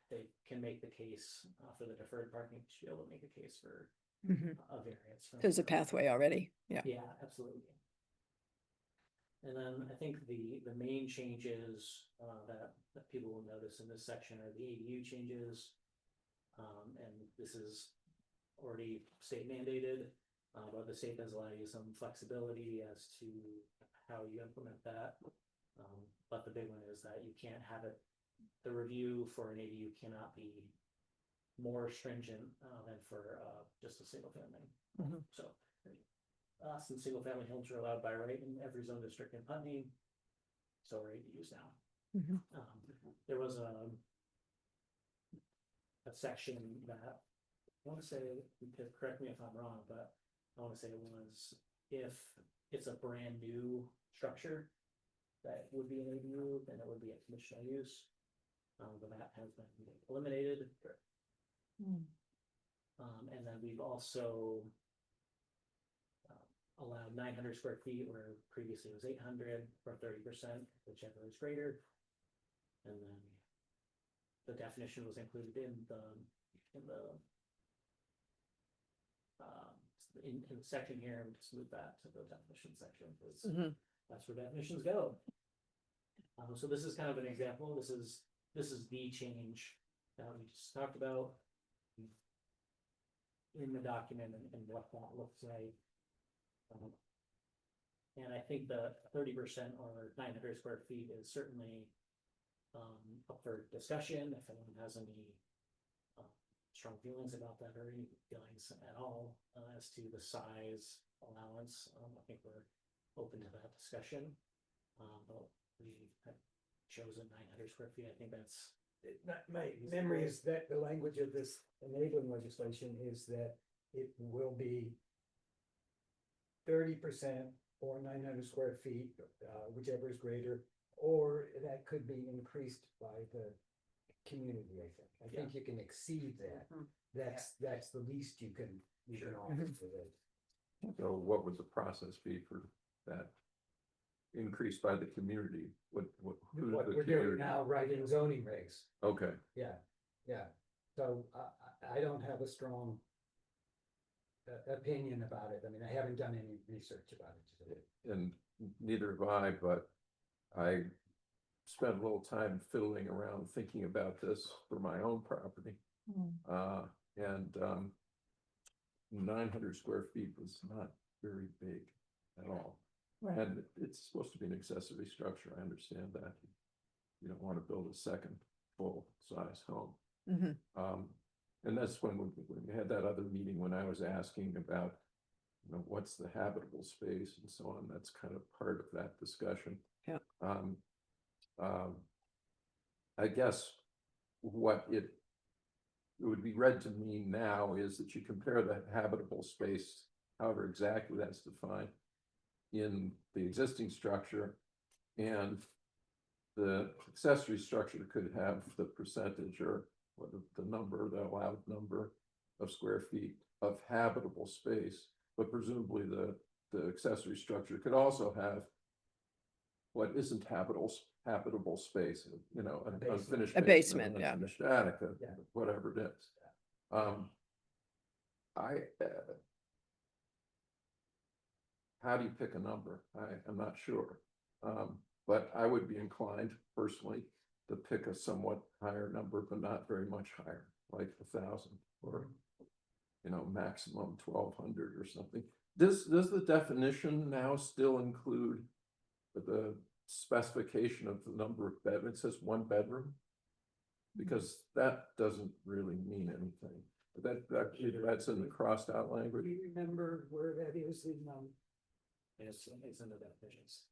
they can make the case for the deferred parking. Should be able to make a case for a variance. There's a pathway already. Yeah. Yeah, absolutely. And then I think the main changes that people will notice in this section are the ADU changes. And this is already state mandated, but the state does allow you some flexibility as to how you implement that. But the big one is that you can't have it, the review for an ADU cannot be more stringent than for just a single family. So since single family homes are allowed by right in every zone district in Putney, so are ADUs now. There was a section that I want to say, correct me if I'm wrong, but I want to say it was if it's a brand new structure, that would be an ADU, then it would be a conditional use. But that has been eliminated. Hmm. And then we've also allowed 900 square feet where previously it was 800 or 30%, whichever is greater. And then the definition was included in the in the section here, and just move that to the definition section, because Mhm. that's where definitions go. So this is kind of an example. This is the change that we just talked about in the document, and what that looks like. And I think the 30% or 900 square feet is certainly up for discussion. If anyone has any strong feelings about that, or any feelings at all as to the size allowance, I think we're open to that discussion. But we have chosen 900 square feet. I think that's My memory is that the language of this enabling legislation is that it will be 30% or 900 square feet, whichever is greater, or that could be increased by the community, I think. I think you can exceed that. Mhm. That's the least you can offer for it. So what would the process be for that? Increased by the community, who's What the we're doing community? now, writing zoning regs. Okay, Yeah. So I don't have a strong opinion about it. I mean, I haven't done any research about it. and neither have I, but I spent a little time fiddling around thinking about this for my own property. Hmm. And 900 square feet was not very big at all. Right. And it's supposed to be an accessory structure, I understand that. You don't want to build a second full-size home. Mhm. And that's when we had that other meeting, when I was asking about, what's the habitable space and so on, that's kind of part of that discussion. Yeah. I guess what it would be read to me now is that you compare the habitable space, however exactly that's defined, in the existing structure, and the accessory structure could have the percentage or what the number, the allowed number of square feet of habitable space, but presumably the accessory structure could also have what isn't habitable space, an unfinished A basement, an yeah. unfinished attic, Yeah. whatever it is. How do you pick a number? I'm not sure. But I would be inclined personally to pick a somewhat higher number, but not very much higher, like 1,000 or, maximum 1,200 or something. Does the definition now still include the specification of the number of bedrooms? It says 1 bedroom? Because that doesn't really mean anything. But that's in the crossed out Do language. you remember where that is in, it's in the definitions.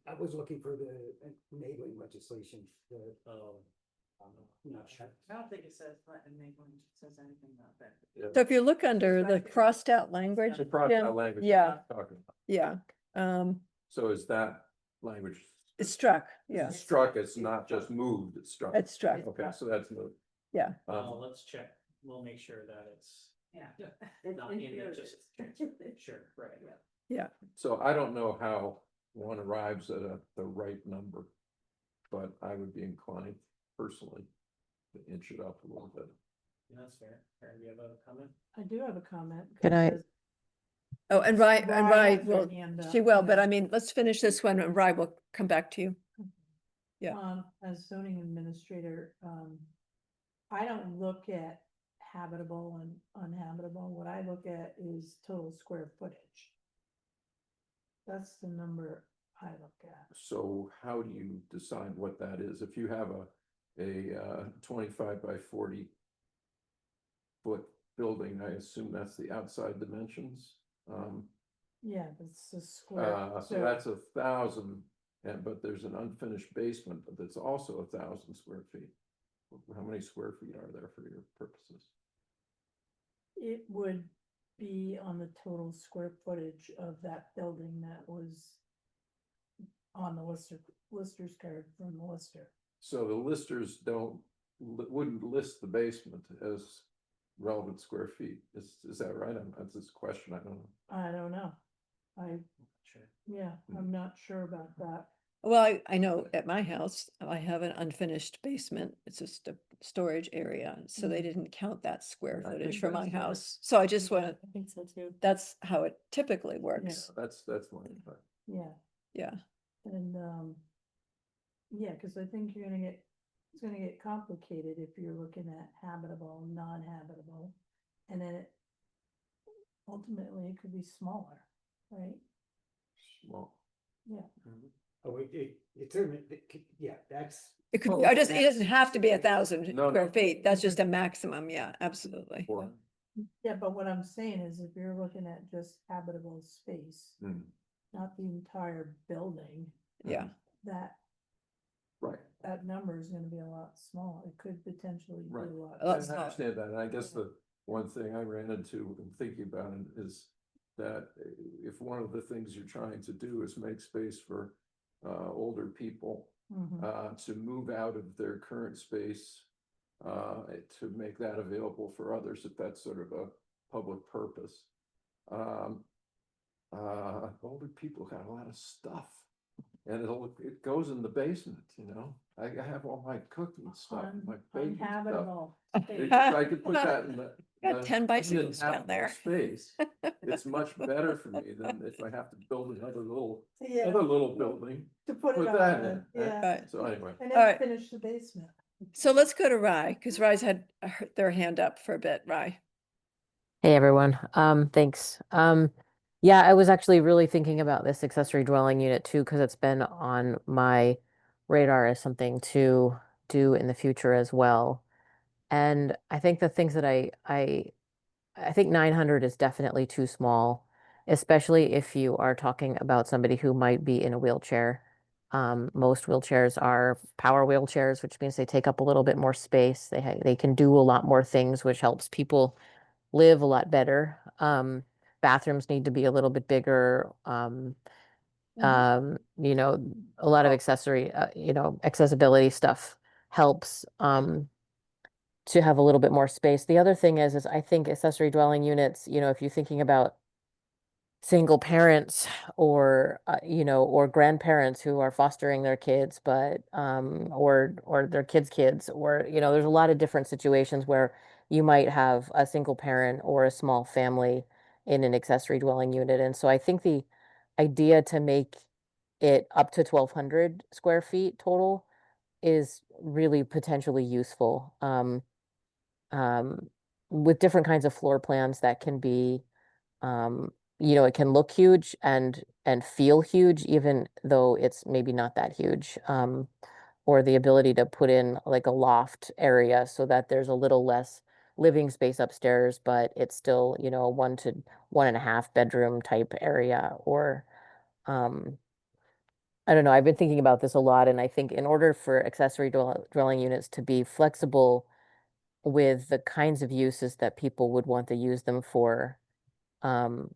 I was looking for the enabling legislation, Not sure. I don't think it says, says anything about that. So if you look under the crossed out language, The crossed Jim, out language. yeah. I'm talking about. yeah, So is that language it's struck, yeah, struck? It's not just moved, it's struck. it's struck, Okay, so that's moved. yeah. Let's check. We'll make sure that it's Yeah. not in it, just sure, right, yeah. So I don't know how one arrives at the right number, but I would be inclined personally to inch it up a little bit. Yeah, that's fair. Karen, do you have a comment? I do have a comment. Can It I- says- Oh, and Rye has her will, hand up, she will, but yeah. I mean, let's finish this one and Rye will come back to you. Yeah. As zoning administrator, I don't look at habitable and uninhabitable. What I look at is total square footage. That's the number I look at. So how do you decide what that is? If you have a 25 by 40 foot building, I assume that's the outside dimensions. Yeah, that's the square. So that's 1,000, but there's an unfinished basement, but that's also 1,000 square feet. How many square feet are there for your purposes? It would be on the total square footage of that building that was on the lister's card from the lister. So the listers wouldn't list the basement as relevant square feet. Is that right? That's this question. I don't know. I don't know. Sure. Yeah, I'm not sure about that. Well, I know at my house, I have an unfinished basement. It's just a storage area. So they Mhm. didn't count that square I footage think for my that's right. house. So I just want to, I think so too. that's how it typically works. That's my impact. Yeah, Yeah. and, yeah, cause I think it's gonna get complicated if you're looking at habitable, non-habitable. And then ultimately it could be smaller, right? Well, Yeah. Oh, it certainly, yeah, that's, It could, Well, be- I just, it doesn't have to be 1,000 No, square no. feet. That's just a maximum. Yeah, absolutely. or, Yeah, but what I'm saying is if you're looking at just habitable space, hmm, not the entire building, Yeah. that, right. that number is gonna be a lot smaller. It could potentially be Right. a lot. A lot I smaller. understand that, and I guess the one thing I ran into in thinking about it is that if one of the things you're trying to do is make space for older people Mhm. to move out of their current space, to make that available for others, if that's sort of a public purpose. Older people got a lot of stuff. And it goes in the basement, you know. I have all my cooking stuff, my baking stuff. Uninhabitable. If I could put that in the. Got the 10 bicycles down uninhabitable there. Space, it's much better for me than if I have to build another little Yeah, building. to put it Put on, that the- in. yeah, Right. So anyway, and All then right. finish the basement. So let's go to Rye, because Rye's had their hand up for a bit. Rye. Hey everyone. Thanks. Yeah, I was actually really thinking about this accessory dwelling unit too, because it's been on my radar as something to do in the future as well. And I think the things that I think 900 is definitely too small, especially if you are talking about somebody who might be in a wheelchair. Most wheelchairs are power wheelchairs, which means they take up a little bit more space. They can do a lot more things, which helps people live a lot better. Bathrooms need to be a little bit bigger. You know, a lot of accessory, accessibility stuff helps to have a little bit more space. The other thing is I think accessory dwelling units, if you're thinking about single parents or or grandparents who are fostering their kids but or their kids or there's a lot of different situations where you might have a single parent or a small family in an accessory dwelling unit. And so I think the idea to make it up to 1,200 square feet total is really potentially useful, um, with different kinds of floor plans that can be, um, it can look huge and feel huge, even though it's maybe not that huge. Or the ability to put in like a loft area so that there's a little less living space upstairs, but it's still, a 1 to 1.5 bedroom type area. Or I don't know. I've been thinking about this a lot, and I think in order for accessory dwelling units to be flexible with the kinds of uses that people would want to use them for, um,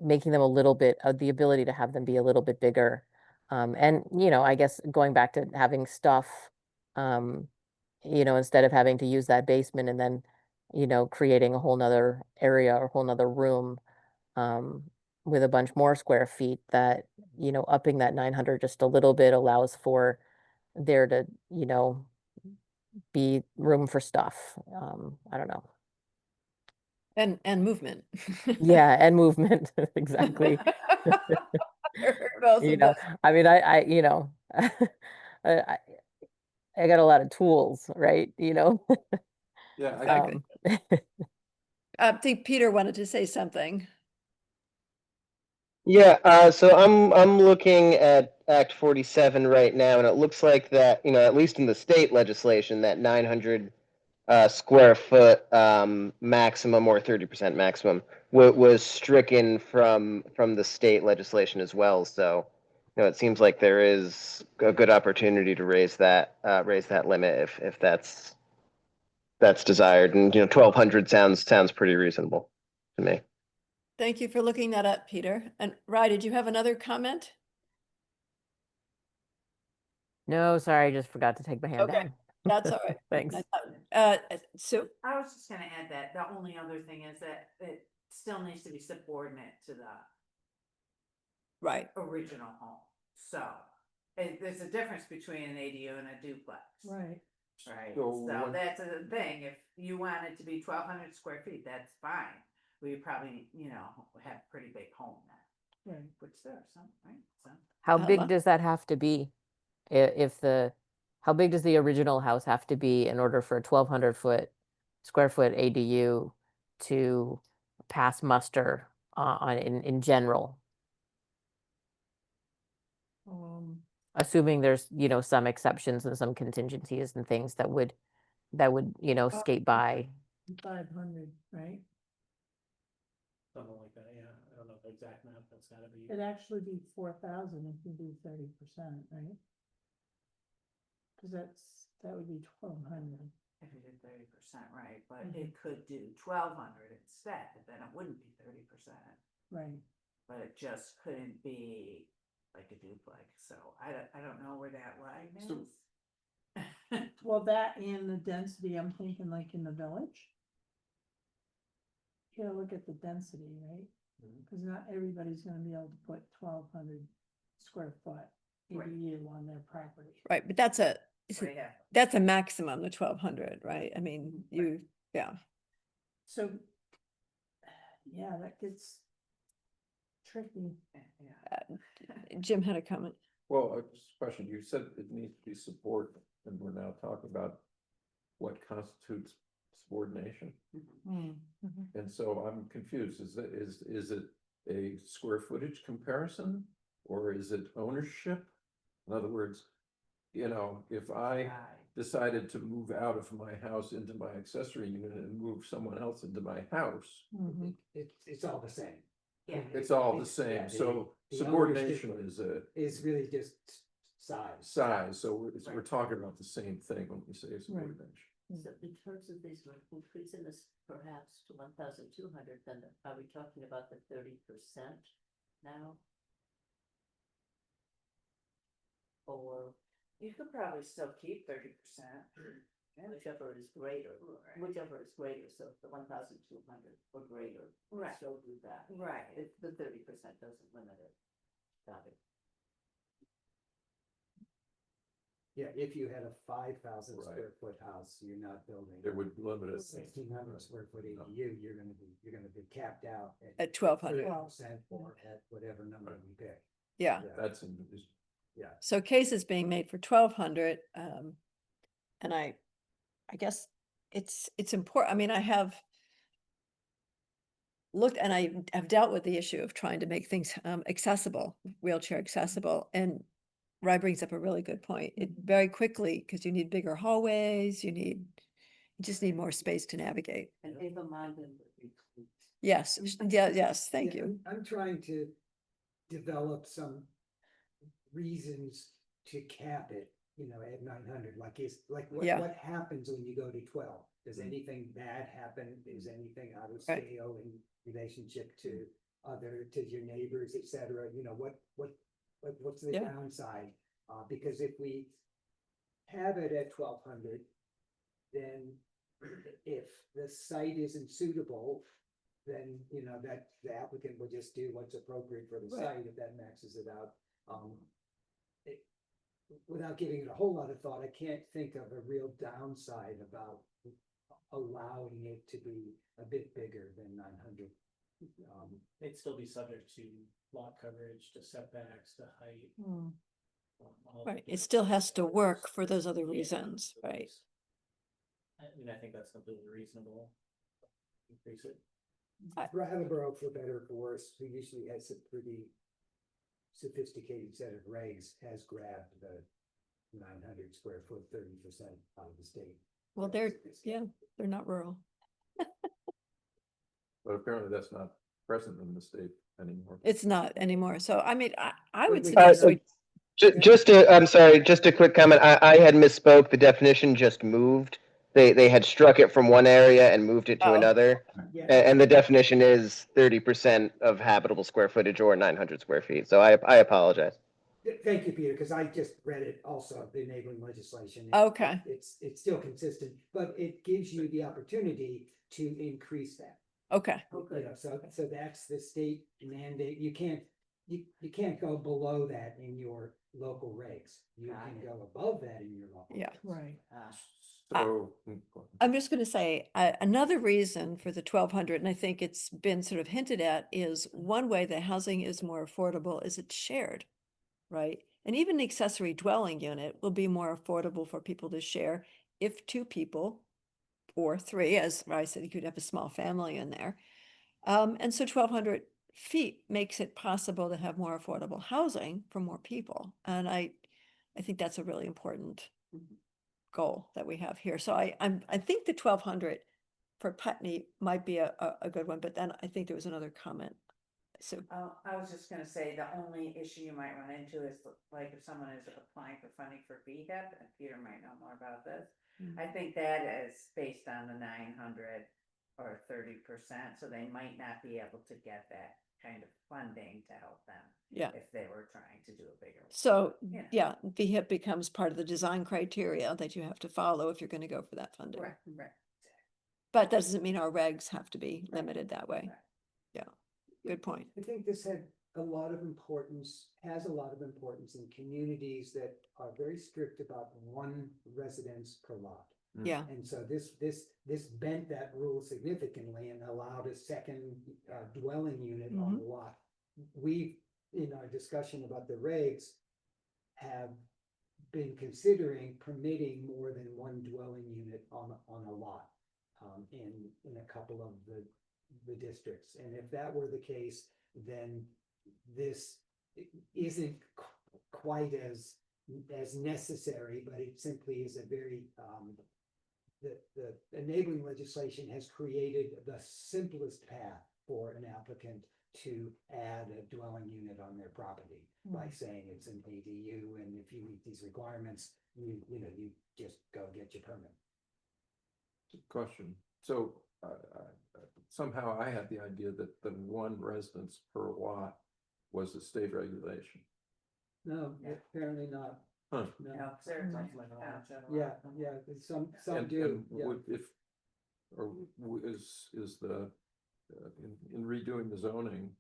making them a little bit of the ability to have them be a little bit bigger. And, I guess going back to having stuff, um, instead of having to use that basement and then, creating a whole nother area or a whole nother room, um, with a bunch more square feet that, upping that 900 just a little bit allows for there to, be room for stuff. I don't know. And movement. Yeah, and movement, exactly. Both You of know, those. I mean, I, I, I got a lot of tools, right? yeah, Exactly. Um, I think Peter wanted to say something. Yeah, so I'm looking at Act 47 right now, and it looks like that, at least in the state legislation, that 900 square foot maximum or 30% maximum was stricken from the state legislation as well. So, it seems like there is a good opportunity to raise that limit if that's desired. And 1,200 sounds pretty reasonable to me. Thank you for looking that up, Peter. And Rye, did you have another comment? No, sorry, I just forgot to take my hand Okay, down. that's all right. Thanks. Sue? I was just gonna add that the only other thing is that it still needs to be subordinate to the Right, original home. So there's a difference between an ADU and a duplex. Right. Right, So so what- that's a thing. If you want it to be 1,200 square feet, that's fine. We probably, have a pretty big home then, Right. which there are some, right? So. How Ella? big does that have to be? How big does the original house have to be in order for a 1,200 square foot ADU to pass muster in general? Assuming there's, some exceptions and some contingencies and things that would, skate by. 500, right? Something like that, yeah. I don't know the exact math, that's gotta be. It'd actually be 4,000 if you do 30%, right? Cause that would be 1,200. If you did 30%, right, but it could do 1,200 instead, then it wouldn't be 30%. Right. But it just couldn't be like a duplex, so I don't know where that line So- is. Well, that and the density, I'm thinking like in the village. You gotta look at the density, right? Cause not everybody's gonna be able to put 1,200 square foot Right. ADU on their property. right, but that's a Right, yeah. that's a maximum, the 1,200, right? I mean, yeah. So, yeah, that gets tricky. Yeah. Jim had a comment. Well, just a question, you said it needs to be support, and we're now talking about what constitutes subordination? And so I'm confused, is it a square footage comparison, or is it ownership? In other words, if I Right. decided to move out of my house into my accessory unit and move someone else into my house, It's all the same. Yeah. it's all the It's- same, yeah, so the subordination ownership is a Is really just size. size, so we're Right. talking about the same thing when we say subordination. So in terms of this, we're increasing this perhaps to 1,200, then are we talking about the 30% now? Or You could probably still keep 30%. whichever is greater, whichever is greater, so if the 1,200 or greater, we Right. still do that. Right. If the 30% doesn't limit it. Got it. Yeah, if you had a 5,000 Right. square foot house, you're not building. It would limit it. 1,600 square foot ADU, you're gonna be capped out At 1,200. 30% or at whatever number we pick. Yeah. That's So cases being made for 1,200, and I guess it's important. I mean, I have looked and I have dealt with the issue of trying to make things accessible, wheelchair accessible, and Rye brings up a really good point. It very quickly, because you need bigger hallways, you just need more space to navigate. And Ava Mondin would be tweaked. Yes, yes, thank Yeah, you. I'm trying to develop some reasons to cap it, at 900, Yeah. what happens when you go to 12? Does anything bad happen? Is anything out of Right. scale in relationship to your neighbors, et cetera? What's the Yeah. downside? Because if we have it at 1,200, then if the site isn't suitable, then, that the applicant will just do what's appropriate for the Right. site if that maxes it out. Without giving it a whole lot of thought, I can't think of a real downside about allowing it to be a bit bigger than 900. It'd still be subject to lot coverage, to setbacks, to height. All the Right, it different still has to factors. work for those other Yeah, reasons, so right? I think that's completely reasonable. Increase it. Brattleboro, for better or for worse, who usually has a pretty sophisticated set of regs, has grabbed the 900 square foot, 30% out of the state. Well, they're not rural. But apparently that's not present in the state anymore. It's not anymore. So I mean, I would Wait, suggest so- we, I'm sorry, just a quick comment. I had misspoke. The definition just moved. They had struck it from one area and moved it to Oh. another. Yeah. And the definition is 30% of habitable square footage or 900 square feet. So I apologize. Thank you, Peter, because I just read it also, the enabling legislation. Okay. It's still consistent, but it gives you the opportunity to increase that. Okay, You know, so that's the state mandate. You can't go below that in your local regs. You Got can it. go above that in your local. Yeah. regs. Right. So. I'm just gonna say, another reason for the 1,200, and I think it's been sort of hinted at, is one way that housing is more affordable is it's shared, right? And even an accessory dwelling unit will be more affordable for people to share if two people or three, as I said, you could have a small family in there. And so 1,200 feet makes it possible to have more affordable housing for more people. And I think that's a really important goal that we have here. So I think the 1,200 for Putney might be a good one, but then I think there was another comment. So, I was just gonna say, the only issue you might run into is like if someone is applying for funding for VHIP, and Peter might know more about this. I think that is based on the 900 or 30%, so they might not be able to get that kind of funding to help them. Yeah. If they were trying to do a bigger. so Yeah. yeah, VHIP becomes part of the design criteria that you have to follow if you're going to go for that funding. Right. But that doesn't mean our regs have to be limited that way. Right. Yeah, good point. I think this has a lot of importance in communities that are very strict about one residence per lot. Yeah, And so this bent that rule significantly and allowed a second dwelling unit on the lot. We, in our discussion about the regs, have been considering permitting more than one dwelling unit on a lot in a couple of the districts. And if that were the case, then this isn't quite as necessary, but it simply is a very the enabling legislation has created the simplest path for an applicant to add a dwelling unit on their property by saying it's an ADU, and if you meet these requirements, you just go get your permit. Question. So somehow I had the idea that the one residence per lot was a state regulation. No, Yeah. apparently not. Huh. No. No, there's Mhm. Yeah, some And do. Yeah. Is the in redoing the zoning,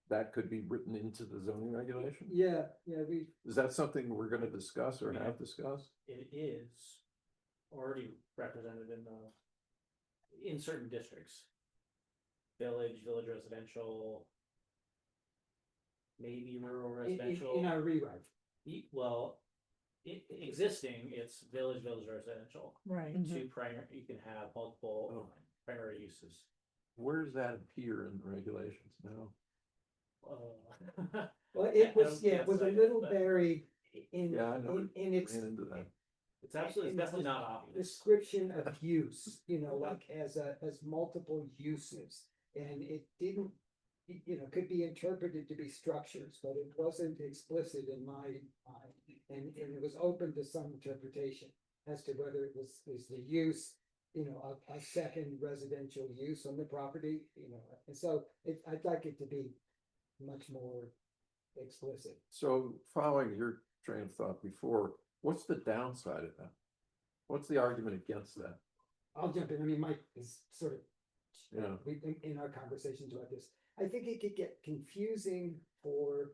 that could be written into the zoning regulation? Yeah, Is that something we're going to discuss or have discussed? It is already represented in certain districts. Village residential, maybe rural residential. in our rewrite. Well, existing, it's village residential. Right. Two primary, you can have multiple primary uses. Where does that appear in the regulations now? Well, I it was, don't yeah, it was a think little but buried in, Yeah, I know. in its Ran into that. It's absolutely, it's definitely not obvious. description of use, like as multiple uses. And it didn't, could be interpreted to be structures, but it wasn't explicit in my mind. And it was open to some interpretation as to whether it was the use, a second residential use on the property, and so I'd like it to be much more explicit. So following your train of thought before, what's the downside of that? What's the argument against that? I'll jump in. I mean, Mike is sort of, Yeah. we've in our conversations about this. I think it could get confusing for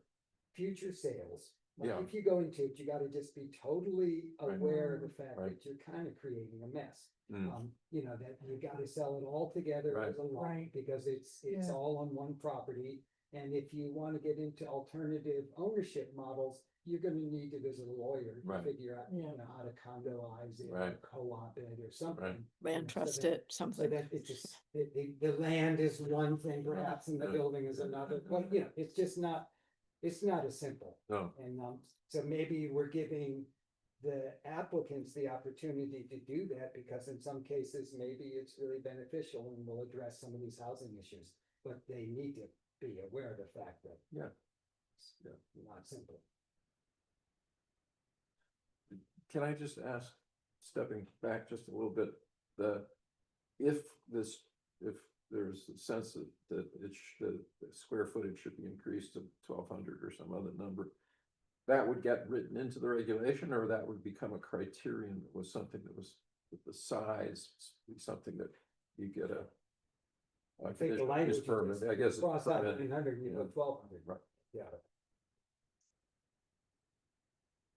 future sales. Like Yeah. if you go into it, you gotta just be totally Right. aware of the fact Right. that you're kind of creating a mess. Mm. That you gotta sell it all together Right. as a lot, Right. because it's Yeah. all on one property. And if you want to get into alternative ownership models, you're gonna need to visit a lawyer to Right. figure out, Yeah. how to condoize it, or Right. co-op it or something. Right. land so trust that- it, So something. that it's just, the land is one thing perhaps, and the Yeah. building is another, but it's just not, it's not as simple. No. And so maybe we're giving the applicants the opportunity to do that, because in some cases, maybe it's really beneficial and will address some of these housing issues. But they need to be aware of the fact that Yeah. it's not simple. Can I just ask, stepping back just a little bit, if there's a sense that the square footage should be increased to 1,200 or some other number, that would get written into the regulation, or that would become a criterion that was something that was with the size, be something that you get a. I think the conditional use language permit, is I guess. it's cross out permit, 900, you know, 1200. Right. Yeah.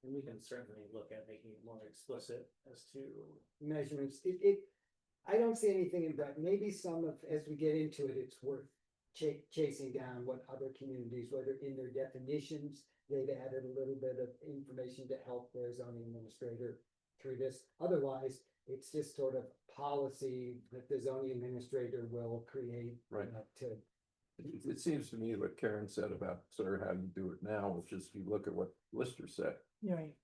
And we can certainly look at making it more explicit as to. Measurements, I don't see anything in that, maybe some of, as we get into it, it's worth chasing down what other communities, whether in their definitions, they've added a little bit of information to help their zoning administrator through this. Otherwise, it's just sort of policy that the zoning administrator will create. Right. To, It seems to me what Karen said about sort of how you do it now, which is you look at what Lister said, Right,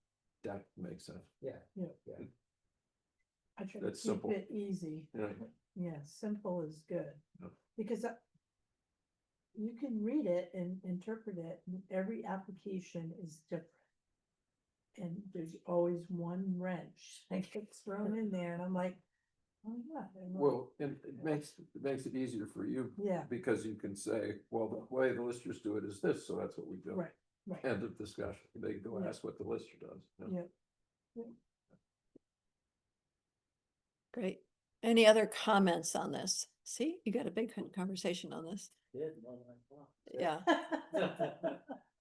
that makes sense. yeah, yeah. yeah. I try to That's keep simple. it easy. Yeah. Yeah, simple is good. Yep. Because you can read it and interpret it, and every application is different. And there's always one wrench that gets thrown in there, and I'm like, oh, yeah. and I'm like, Well, and it makes it easier for you. Yeah. Because you can say, well, the way the listers do it is this, so that's what we do. Right, right, End of discussion. They go Yeah. ask what the lister does. Yeah. yeah. Great. Any other comments on this? See, you got a big conversation on this. Did more than I Yeah. thought.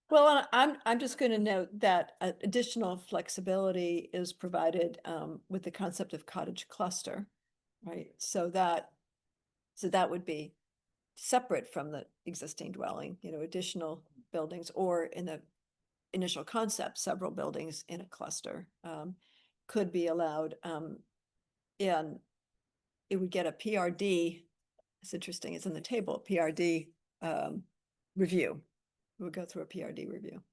Well, I'm just going to note that additional flexibility is provided with the concept of cottage cluster, right? So that would be separate from the existing dwelling, additional buildings, or in the initial concept, several buildings in a cluster could be allowed. And it would get a PRD. It's interesting. It's in the table, PRD review. We would go through a PRD review.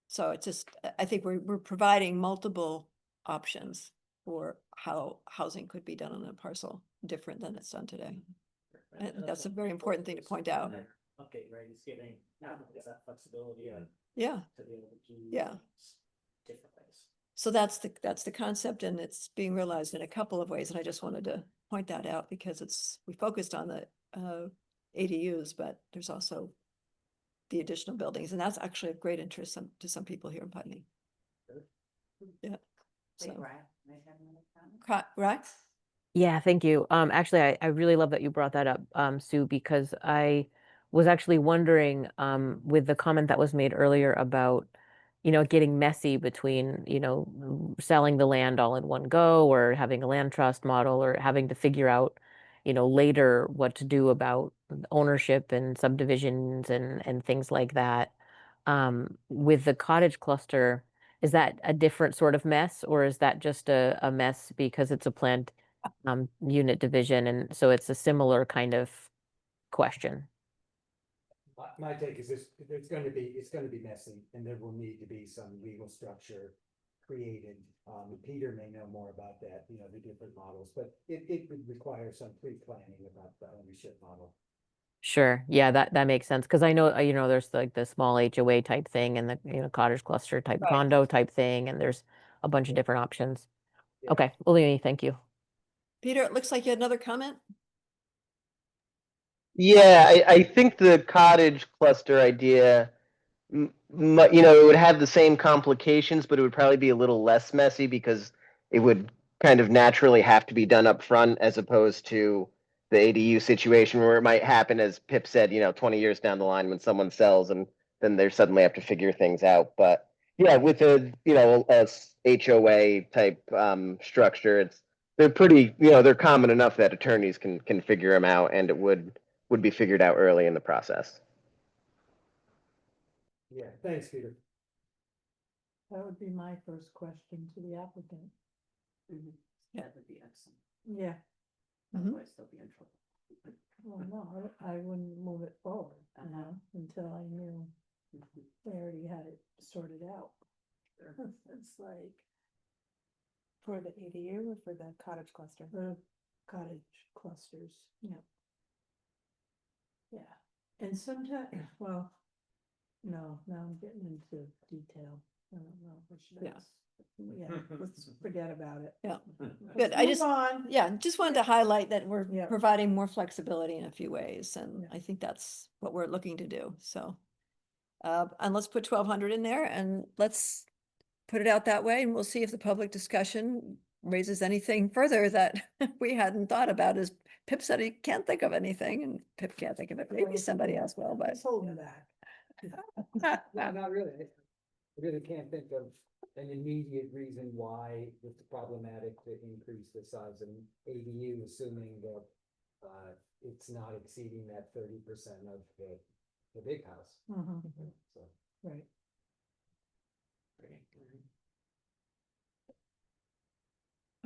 So it's just, I think we're providing multiple options for how housing could be done on a parcel, different than it's done today. And that's a very important thing to point out. Okay, right, it's getting, it's that flexibility and Yeah, to be able to do. Yeah. things different ways. so that's the concept, and it's being realized in a couple of ways. And I just wanted to point that out because we focused on the ADUs, but there's also the additional buildings, and that's actually of great interest to some people here in Putney. Yeah. Wait, So, Ryan, may I have another comment? right? Yeah, thank you. Actually, I really love that you brought that up, Sue, because I was actually wondering, with the comment that was made earlier about, getting messy between, selling the land all in one go, or having a land trust model, or having to figure out, later what to do about ownership and subdivisions and things like that. With the cottage cluster, is that a different sort of mess, or is that just a mess because it's a planned unit division, and so it's a similar kind of question? My take is this, it's gonna be messy, and there will need to be some legal structure created. Peter may know more about that, the different models, but it would require some pre-planning about the ownership model. Sure, yeah, that makes sense, because I know, there's like the small HOA type thing and the, cottage cluster type Right. condo type thing, and there's a bunch of different options. Yeah. Okay, well, Leonie, thank you. Peter, it looks like you had another comment. Yeah, I think the cottage cluster idea, it would have the same complications, but it would probably be a little less messy because it would kind of naturally have to be done up front, as opposed to the ADU situation where it might happen, as Pip said, 20 years down the line when someone sells and then they suddenly have to figure things out. But yeah, with a HOA type structure, they're pretty, they're common enough that attorneys can figure them out, and it would be figured out early in the process. Yeah, thanks, Peter. That would be my first question to the applicant. Mhm. That would be excellent. Yeah, Mhm. Otherwise they'll be in trouble. well, no, I wouldn't move it forward, until I knew Mhm. they already had it sorted out. It's like, For the ADU or for the cottage cluster? the cottage clusters, yeah. Yeah, and sometimes, well, no, now I'm getting into detail. I don't know if I should Yeah. ask. Yeah, let's forget about it. Yeah. Let's Good. I move just- on. Yeah, just wanted to highlight that we're Yeah. providing more flexibility in a few ways, and Yeah. I think that's what we're looking to do. So And let's put 1,200 in there and let's put it out that way, and we'll see if the public discussion raises anything further that we hadn't thought about. As Pip said, he can't think of anything, and Pip can't think of it. Maybe somebody else will, but. He's holding back. No, not really. I really can't think of an immediate reason why it's problematic to increase the size of an ADU, assuming that it's not exceeding that 30% of the big house. So. Right.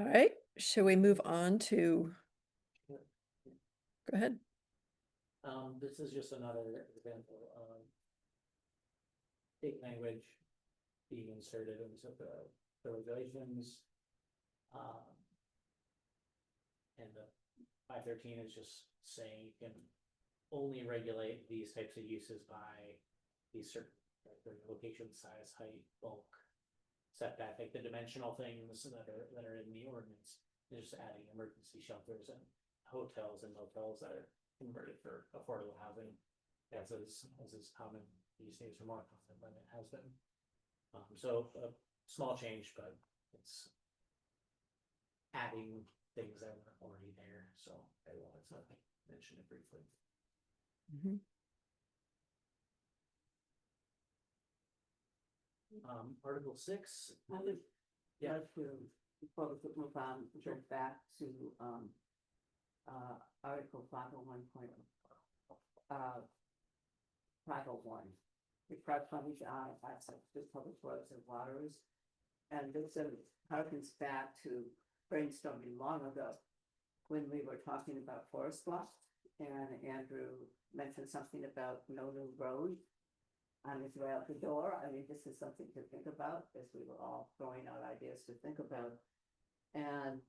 All right, shall we move on to? Go ahead. This is just another example of state language being inserted into the regulations. And the 513 is just saying you can only regulate these types of uses by these certain, like the location, size, height, bulk, setback, like the dimensional things that are in the ordinance. They're just adding emergency shelters and hotels and motels that are converted for affordable housing. That's as is common these days, or more common than it has been. So a small change, but it's adding things that were already there. So I wanted to mention it briefly. Article 6. I would Yeah. like to, before we move on, go back to, Article 501. 501. Required funding access to public roads and waters. And this harkens back to brainstorming long ago when we were talking about forest lots, and Andrew mentioned something about no new road on his way out the door. I mean, this is something to think about, as we were all throwing out ideas to think about. And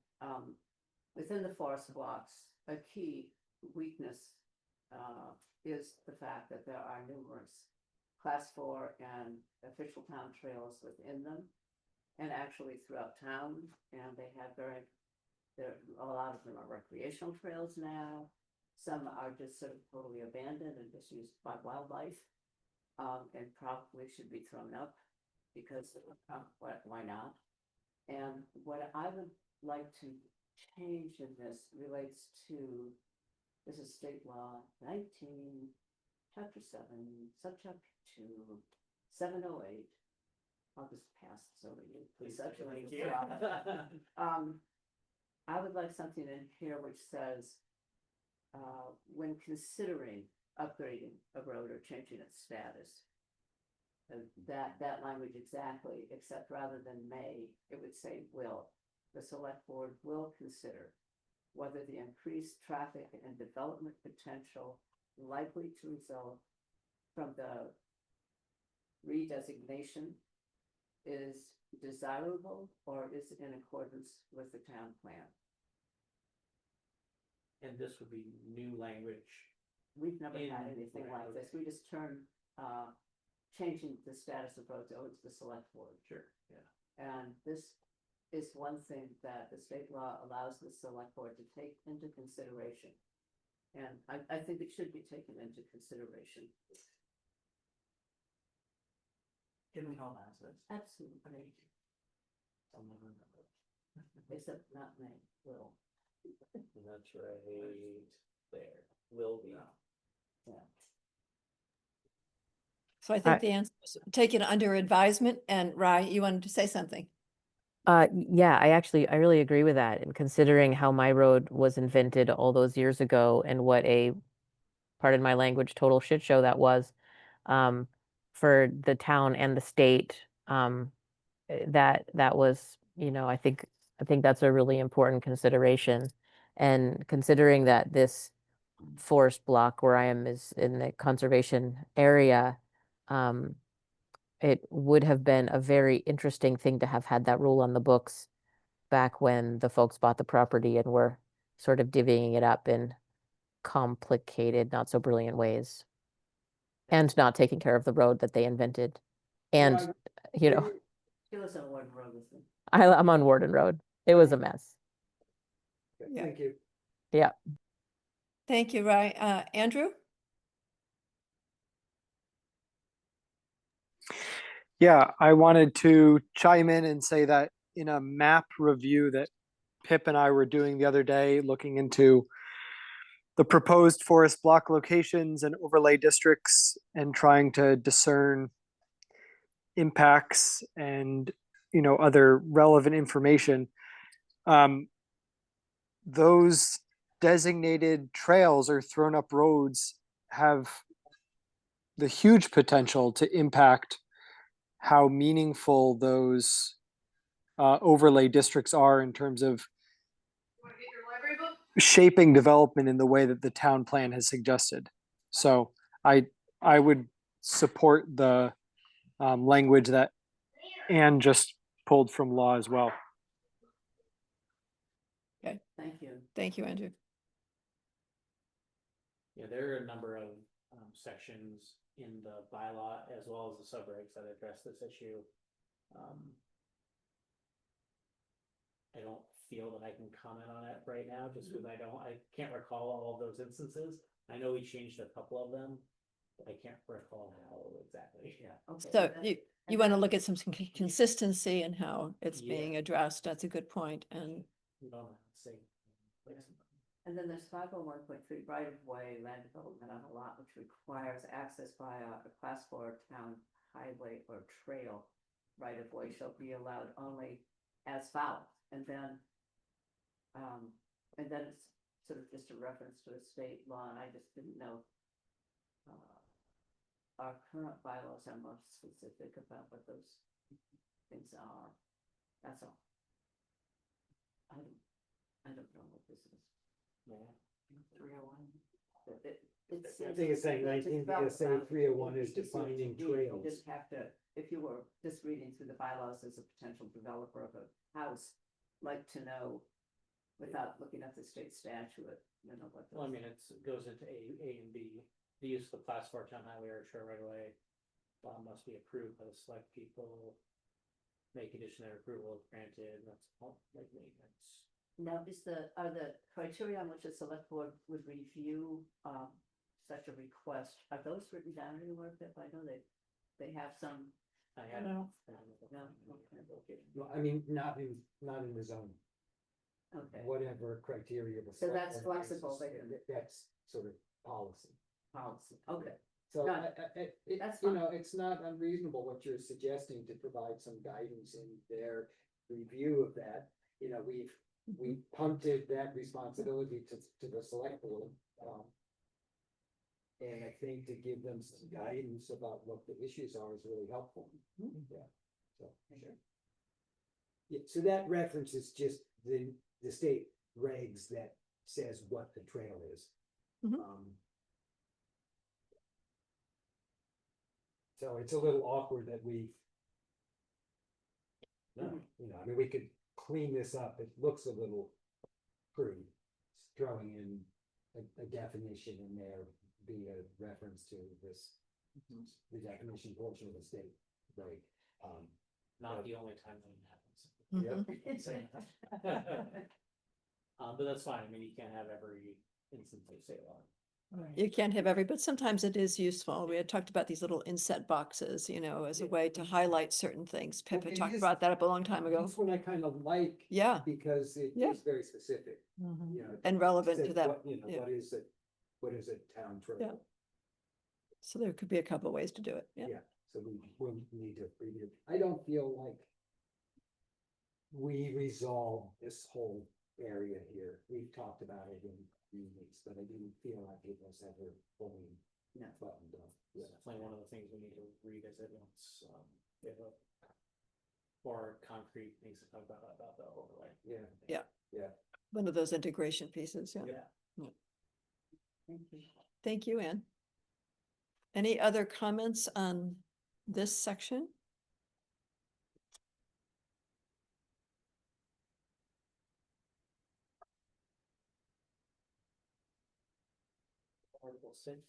within the forest blocks, a key weakness is the fact that there are numerous class 4 and official town trails within them, and actually throughout town. And they have a lot of them are recreational trails now. Some are just sort of totally abandoned and just used by wildlife, and probably should be thrown up because why not? And what I would like to change in this relates to, this is state law 19, chapter 7, subchapter 2, 708. I'll just pass this over to you. Please. Subchapter Thank 2. you. I would like something in here which says, when considering upgrading a road or changing its status, that language exactly, except rather than may, it would say will. The select board will consider whether the increased traffic and development potential likely to result from the redesignation is desirable or is in accordance with the town plan. And this would be new language. We've never had In- anything right, like this. okay. We just turned, changing the status of roads over to the select board. Sure, yeah. And this is one thing that the state law allows the select board to take into consideration. And I think it should be taken into consideration. Can we all ask this? Absolutely. I'll never remember. Except not may, will. That's right there. Will be. Yeah. So I think the answer is taken under advisement. And Rye, you wanted to say something? Yeah, I really agree with that. And considering how my road was invented all those years ago and what a, pardon my language, total shit show that was, for the town and the state, that was, I think that's a really important consideration. And considering that this forest block where I am is in the conservation area, it would have been a very interesting thing to have had that rule on the books back when the folks bought the property and were sort of divvying it up in complicated, not so brilliant ways. And not taking care of the road that they invented. And, He was on Warden Road with me. I'm on Warden Road. It was a mess. Yeah. Thank you. Yeah. Thank you, Rye. Andrew? Yeah, I wanted to chime in and say that in a map review that Pip and I were doing the other day, looking into the proposed forest block locations and overlay districts and trying to discern impacts and other relevant information. Those designated trails or thrown up roads have the huge potential to impact how meaningful those overlay districts are in terms of shaping development in the way that the town plan has suggested. So I would support the language that Anne just pulled from law as well. Okay, Thank you. thank you, Andrew. Yeah, there are a number of sections in the bylaw as well as the subregs that address this issue. I don't feel that I can comment on it right now, just because I can't recall all of those instances. I know we changed a couple of them, but I can't recall how exactly. Yeah, okay. So and then- you and want to then- look at some consistency and how it's Yeah. being addressed. That's a good point. And You don't say. And then there's 501.3 right of way land development on a lot which requires access via a class 4 town highway or trail. Right of way shall be allowed only as found, and then it's sort of just a reference to a state law, and I just didn't know. Our current bylaws are more specific about what those things are. That's all. I don't know what this is. Yeah. 301. I think it's saying 19 VSA 301 is defining You trails. just have to, if you were just reading through the bylaws as a potential developer of a house, like to know, without looking at the state statute, what. Well, I mean, it goes into A and B. The use of the class 4 town highway or trail right away must be approved by the select people. Make condition their approval if granted. That's all like maintenance. Now, are the criteria on which the select board would review such a request, are those written down anywhere, Pip? I know they have some. I have. No. Okay. Well, I mean, not in the zone, Okay, whatever criteria. the So select that's board flexible, uses, they can- that's sort of policy. policy, okay. So Got That's fine. it's not unreasonable what you're suggesting to provide some guidance in their review of that. We punted that responsibility to the select board. And I think to give them some guidance about what the issues are is really helpful. Yeah, so, sure. Yeah, so that reference is just the state regs that says what the trail is. Mhm. So it's a little awkward that I mean, we could clean this up. It looks a little crude. Throwing in a definition in there, be a reference to this, the definition portion of the state, right? Not the only time that it happens. Mhm. But that's fine. I mean, you can't have every instance of state law. You can't have but sometimes it is useful. We had talked about these little inset boxes, as a way to highlight certain things. Pip Well, had it talked is- about that up a long time ago. That's what I kind of like. Yeah. Because it Yeah. is very specific. And relevant to Says that. what, yeah. what is a town trail? Yeah. So there could be a couple of ways to do it. Yeah. Yeah, so we will need to review. I don't feel like we resolve this whole area here. We've talked about it in meetings, but I didn't feel like it was ever fully buttoned up. It's definitely one of the things we need to revisit once we have a more concrete things to talk about the overlay. Yeah. One of those integration pieces. Yeah. Yeah. Thank you. Thank you, Anne. Any other comments on this section? Article 6.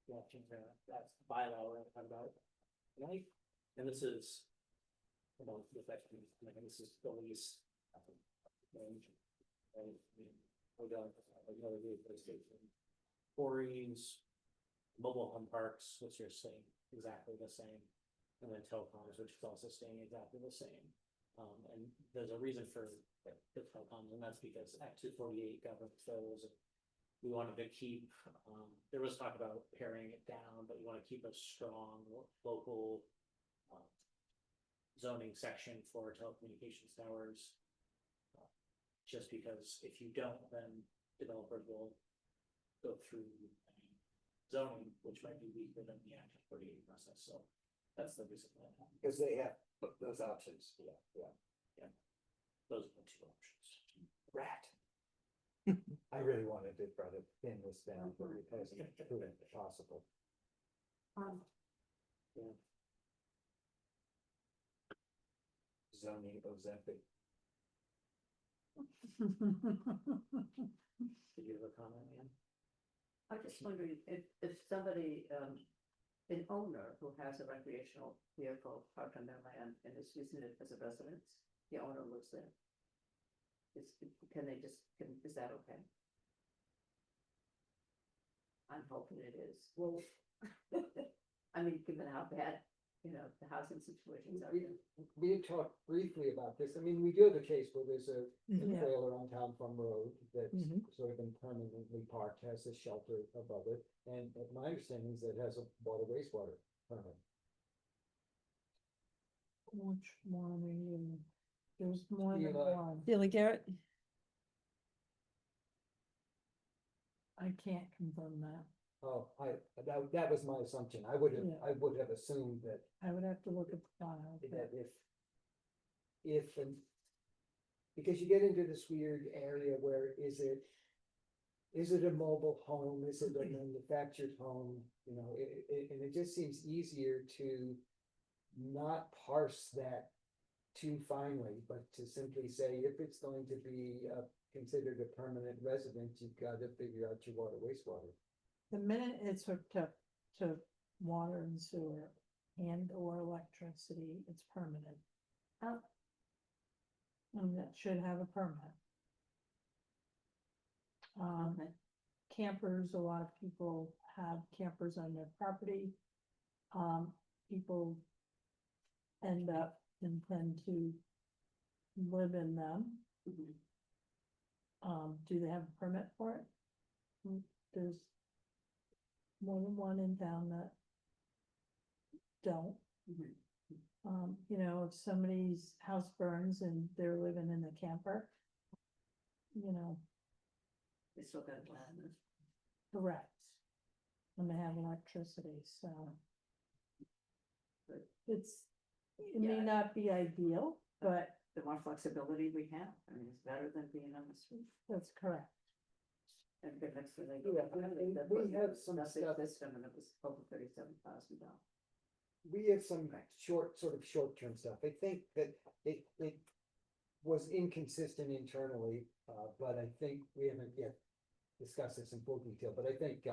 Yeah, change that's the bylaw we're gonna talk about tonight. And this is. This is the lease. Quarries, mobile home parks, which are saying exactly the same. And then telecoms, which is also staying exactly the same. And there's a reason for the telecoms, and that's because Act 248 governs those. We wanted to keep, there was talk about paring it down, but we want to keep a strong local zoning section for telecommunications towers. Just because if you don't, then developers will go through zoning, which might be weaker than the Act 248 process, so that's the reason for that. Because they have those options. Yeah. Those are the two options. Rat. I really wanted to try to pin this down, but it hasn't proven possible. Yeah. Zoning Ozempic. Did you have a comment, Ann? I'm just wondering if somebody, an owner who has a recreational vehicle parked on their land and is using it as a residence, the owner lives there. Is that okay? I'm hoping it is. Well, I mean, given how bad, the housing situations are. We had talked briefly about this. I mean, we do have a case where there's a Yeah. trailer on Town Farm Road that's Mhm. sort of been permanently parked, has a shelter above it. And my understanding is it has a water wastewater permit. Which one are you? There's more than Eli. one. Billy Garrett? I can't confirm that. Oh, that was my assumption. I would Yeah. have assumed that I would have to look at the file. but- that if and because you get into this weird area where is it a mobile home? Is it a manufactured home? And it just seems easier to not parse that too finely, but to simply say, if it's going to be considered a permanent residence, you've got to figure out your water wastewater. The minute it's hooked up to water and sewer and or electricity, it's permanent. And that should have a permit. Okay. Campers, a lot of people have campers on their property. People end up and tend to live in them. Mhm. Do they have a permit for it? There's more than one in town that don't. Mhm. If somebody's house burns and they're living in a camper, They still got land. correct. And they have electricity, so. Good. It may Yeah. not be ideal, but The more flexibility we have, I mean, it's better than being on the street. that's correct. And the next thing they Yeah, and we have some stuff- system and it was over $37,000. We have some short-term stuff. I think that it was inconsistent internally, but I think we haven't yet discussed this in full detail, but I think,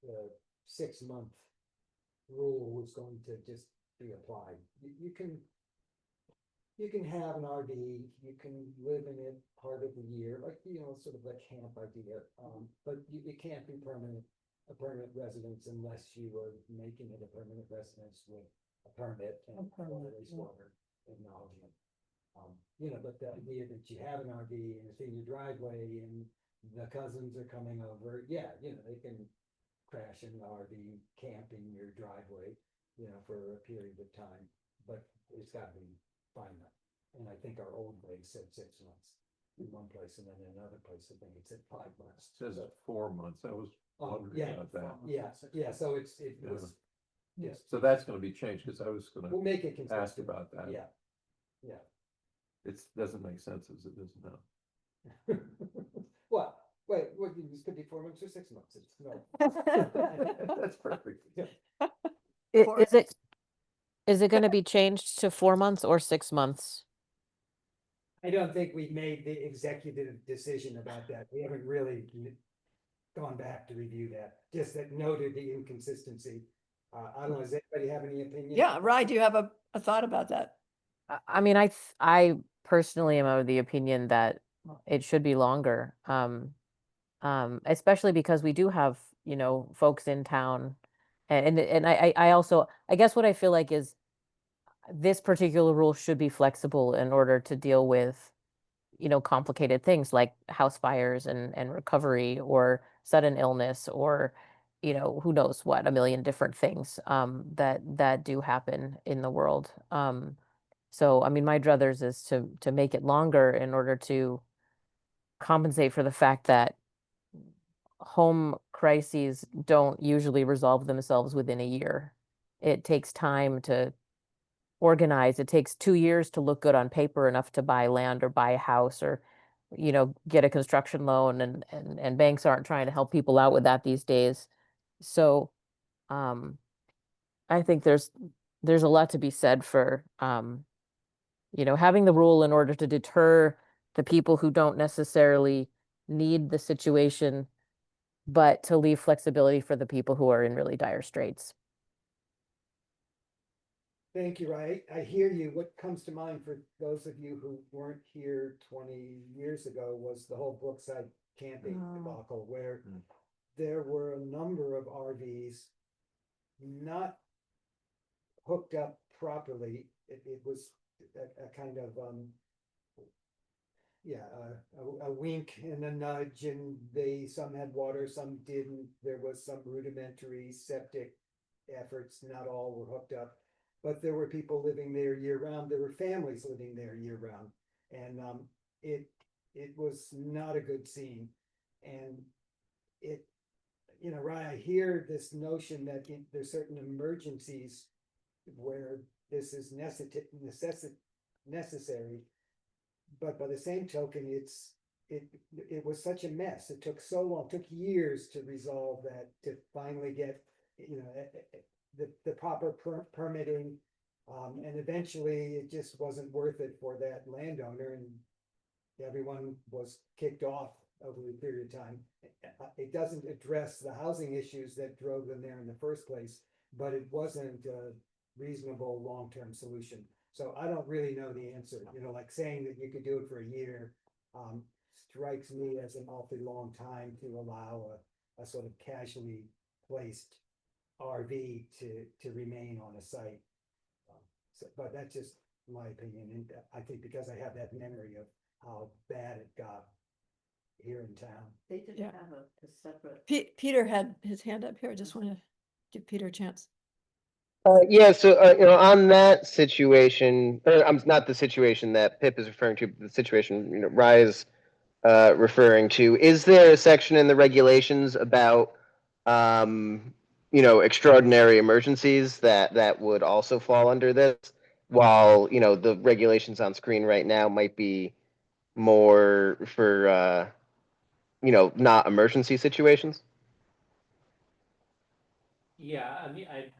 the 6-month rule was going to just be applied. You can have an RV, you can live in it part of the year, like, sort of a camp idea, but it can't be a permanent residence unless you are making it a permanent residence with a permit and permit, wastewater acknowledgement. But the idea that you have an RV and it's in your driveway and the cousins are coming over, they can crash in the RV, camp in your driveway, for a period of time, but it's gotta be finite. And I think our old regs said 6 months in one place, and then in another place, I think it said 5 months. It says 4 months. I was wondering Yeah, about that. yeah, so it was, yes, So that's gonna be changed, because I was we'll gonna make it consistent. ask about that. Yeah. It doesn't make sense as it is now. What, wait, this could be 4 months or 6 months, it's no. That's perfect. Is it gonna be changed to 4 months or 6 months? I don't think we've made the executive decision about that. We haven't really gone back to review that, just that noted the inconsistency. I don't know, does anybody have any opinion? Yeah, Rye, do you have a thought about that? I mean, I personally am of the opinion that it should be longer. Especially because we do have, folks in town And I also, I guess what I feel like is this particular rule should be flexible in order to deal with, complicated things like house fires and recovery or sudden illness or, who knows what, a million different things that do happen in the world. So, I mean, my druthers is to make it longer in order to compensate for the fact that home crises don't usually resolve themselves within a year. It takes time to organize. It takes 2 years to look good on paper enough to buy land or buy a house or, get a construction loan and banks aren't trying to help people out with that these days. So um I think there's a lot to be said for having the rule in order to deter the people who don't necessarily need the situation, but to leave flexibility for the people who are in really dire straits. Thank you, Ray. I hear you. What comes to mind for those of you who weren't here 20 years ago was the whole Brookside camping debacle, where there were a number of RVs not hooked up properly. It was a kind of a wink and a nudge, and some had water, some didn't. There was some rudimentary septic efforts, not all were hooked up, but there were people living there year round. There were families living there year round, and it was not a good scene. And Ryan, I hear this notion that there's certain emergencies where this is necessary, but by the same token, it was such a mess. It took so long, took years to resolve that, to finally get the proper permitting, and eventually it just wasn't worth it for that landowner, and everyone was kicked off over a period of time. It doesn't address the housing issues that drove them there in the first place, but it wasn't a reasonable long-term solution. So I don't really know the answer. Like saying that you could do it for a year strikes me as an awfully long time to allow a sort of casually placed RV to remain on a site. But that's just my opinion, and I think because I have that memory of how bad it got here in town. They didn't Yeah. have a separate. Peter had his hand up here. I just want to give Peter a chance. Yeah, so on that situation, or not the situation that Pip is referring to, but the situation Rye is referring to. Is there a section in the regulations about extraordinary emergencies that would also fall under this? While the regulations on screen right now might be more for not emergency situations. Yeah, I mean, I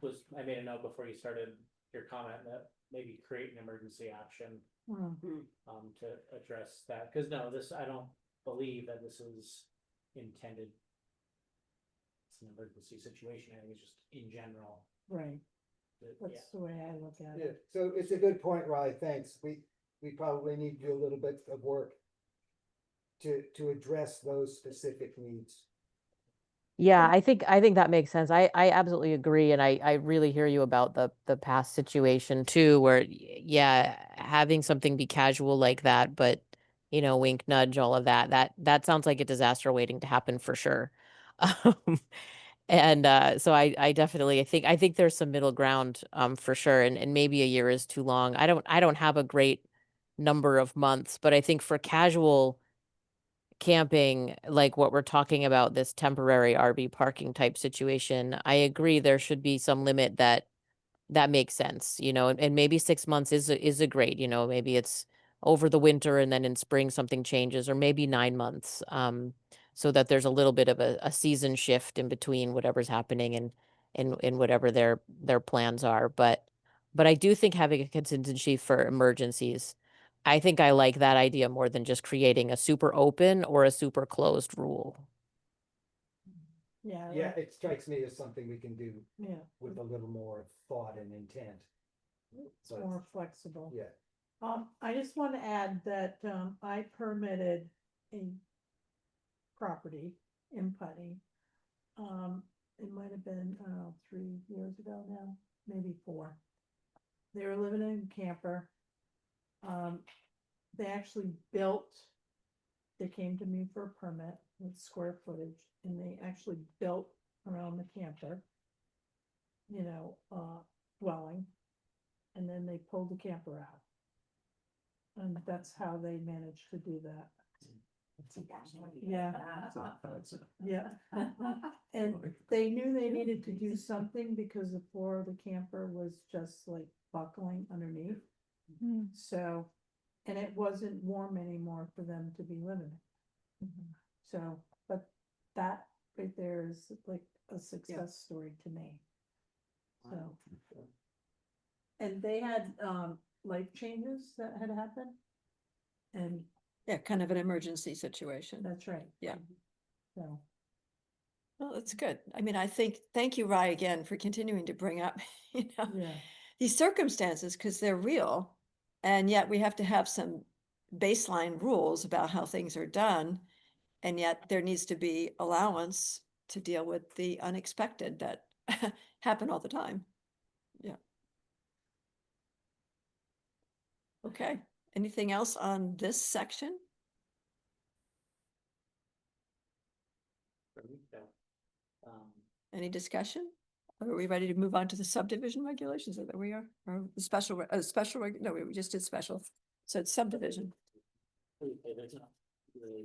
made a note before you started your comment that maybe create an emergency option to address that, because no, I don't believe that this is intended. It's an emergency situation, I think it's just in general. Right, Yeah. that's the way I look at Yeah, it. so it's a good point, Rye. Thanks. We probably need to do a little bit of work to address those specific needs. Yeah, I think that makes sense. I absolutely agree, and I really hear you about the past situation too, where yeah, having something be casual like that, but wink, nudge, all of that sounds like a disaster waiting to happen for sure. Um, and so I definitely I think there's some middle ground for sure, and maybe a year is too long. I don't have a great number of months, but I think for casual camping, like what we're talking about, this temporary RV parking type situation, I agree there should be some limit that makes sense, and maybe 6 months is a great, maybe it's over the winter and then in spring something changes, or maybe 9 months, so that there's a little bit of a season shift in between whatever's happening and whatever their plans are. But I do think having a contingency for emergencies, I think I like that idea more than just creating a super open or a super closed rule. Yeah. Yeah, it strikes me as something we can do Yeah, with a little more thought and intent. it's But- more flexible. Yeah. I just want to add that, I permitted a property in Putney. it might have been, I don't know, 3 years ago now, maybe 4. They were living in a camper. They actually built, they came to me for a permit with square footage, and they actually built around the camper, dwelling, and then they pulled the camper out. And that's how they managed to do that. Yeah. Yeah. And they knew they needed to do something because the floor of the camper was just like buckling underneath. So, and it wasn't warm anymore for them to be living. So, but that right there is like a success story to me. So. And they had life changes that had happened. And Yeah, kind of an emergency situation. that's right. Yeah. So, Well, that's good. I mean, thank you, Rye, again, for continuing to bring up, yeah, these circumstances, because they're real. And yet we have to have some baseline rules about how things are done. And yet there needs to be allowance to deal with the unexpected that happen all the time. Yeah. Okay. Anything else on this section? Any discussion? Are we ready to move on to the subdivision regulations? Is that where we are? Or the no, we just did special. So it's subdivision.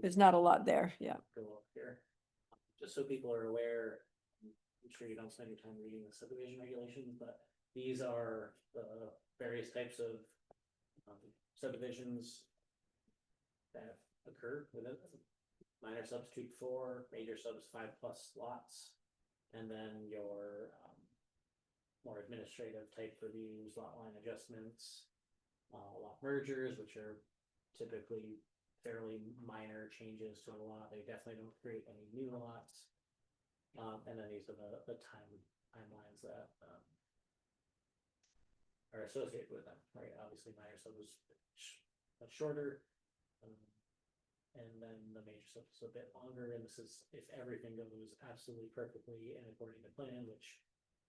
There's not a lot there. Yeah. Go up here. Just so people are aware, I'm sure you don't spend your time reading the subdivision regulations, but these are the various types of subdivisions that occur with it. Minor subs 2 to 4, major subs 5+ lots, and then your more administrative type reviews, lot line adjustments, lot mergers, which are typically fairly minor changes to a lot. They definitely don't create any new lots. And then these are the timelines that are associated with them, right? Obviously, minor sub was much shorter. And then the major sub is a bit longer, and this is if everything goes absolutely perfectly and according to plan, which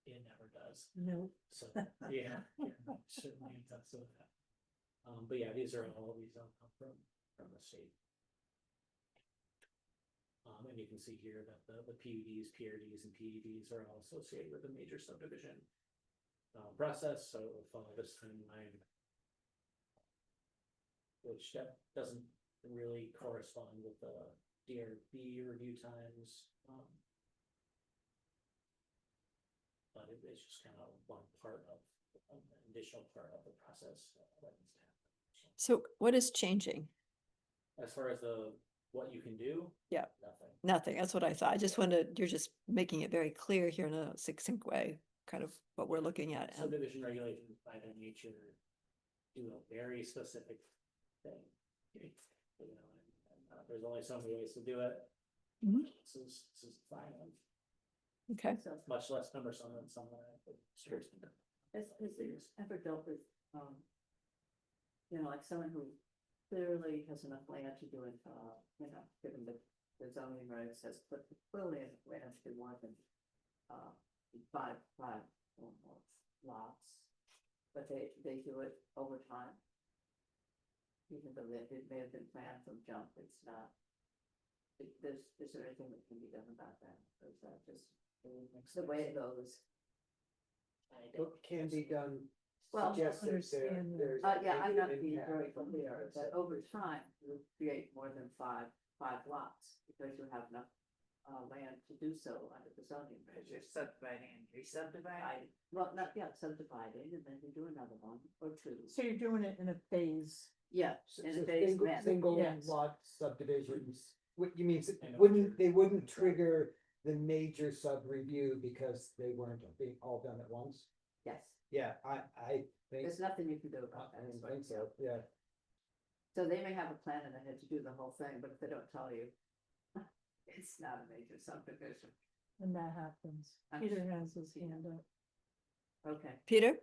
it never does. no, So yeah, certainly that's so that. But yeah, these all come from the state. And you can see here that the PUDs, PRDs, and PEDs are all associated with the major subdivision process, so it will follow this timeline, which doesn't really correspond with the DRB review times. But it's just kind of one part of an additional part of the process that needs to happen. So what is changing? As far as what you can do, Yeah. nothing. Nothing. That's what I thought. I just wanted, you're just making it very clear here in a succinct way, kind of what we're looking at. And Subdivision regulations by their nature do a very specific thing. There's only so many ways to do it. Mhm. This is fine. Okay. So, Much less cumbersome than some that has there ever dealt with, like someone who clearly has enough land to do it, given the zoning regs has clearly enough land to do more than, five or more lots, but they do it over time. Even though it may have been planned from jump, it's not. Is there anything that can be done about that? Or is that just the way it goes? What can be done? Well, suggests that understand there's Yeah, I'm not being impact. very clear, that over time, you create more than five lots, because you have enough land to do so under the zoning. You're subdividing and re-subdividing? Well, not yet subdividing, and then you do another one or two. so you're doing it in a phase. Yeah, So in a phased manner. single Yes. lot subdivisions, what you mean, And they wouldn't trigger the major sub review because they weren't being all done at once? Yes, Yeah, I think, there's nothing you can do about I that. don't as far think as so, I know. yeah. So they may have a plan in their head to do the whole thing, but if they don't tell you, it's not a major subdivision. And that happens. I'm Peter sure. has his hand up. Okay. Peter?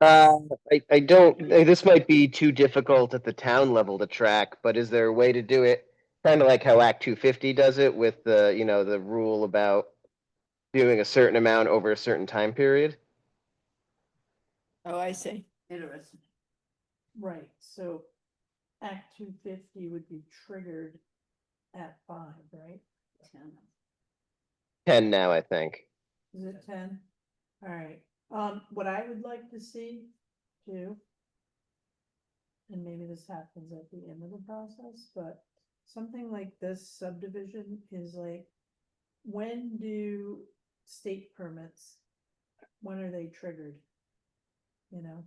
I don't, this might be too difficult at the town level to track, but is there a way to do it? Kind of like how Act 250 does it with the, the rule about doing a certain amount over a certain time period. Oh, I see. Interesting. Right, so Act 250 would be triggered at 5, right? 10. 10 now, I think. Is it 10? All right, what I would like to see too, and maybe this happens at the end of the process, but something like this subdivision is like, when do state permits, when are they triggered? You know,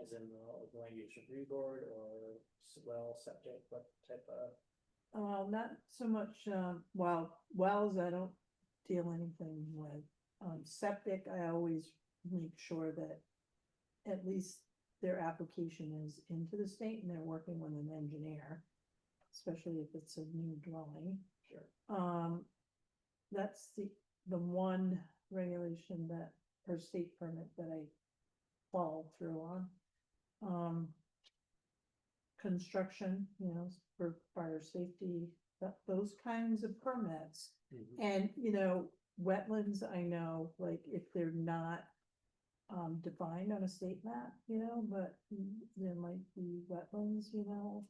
As in the land use review board or well, septic, what type of? not so much, wells, I don't deal anything with. Septic, I always make sure that at least their application is into the state and they're working with an engineer, especially if it's a new dwelling. Sure. That's the one regulation that, or state permit that I follow through on. Construction, you know, for fire safety, those kinds of permits. And, you know, wetlands, I know, like, if they're not defined on a state map, you know, but there might be wetlands, you know.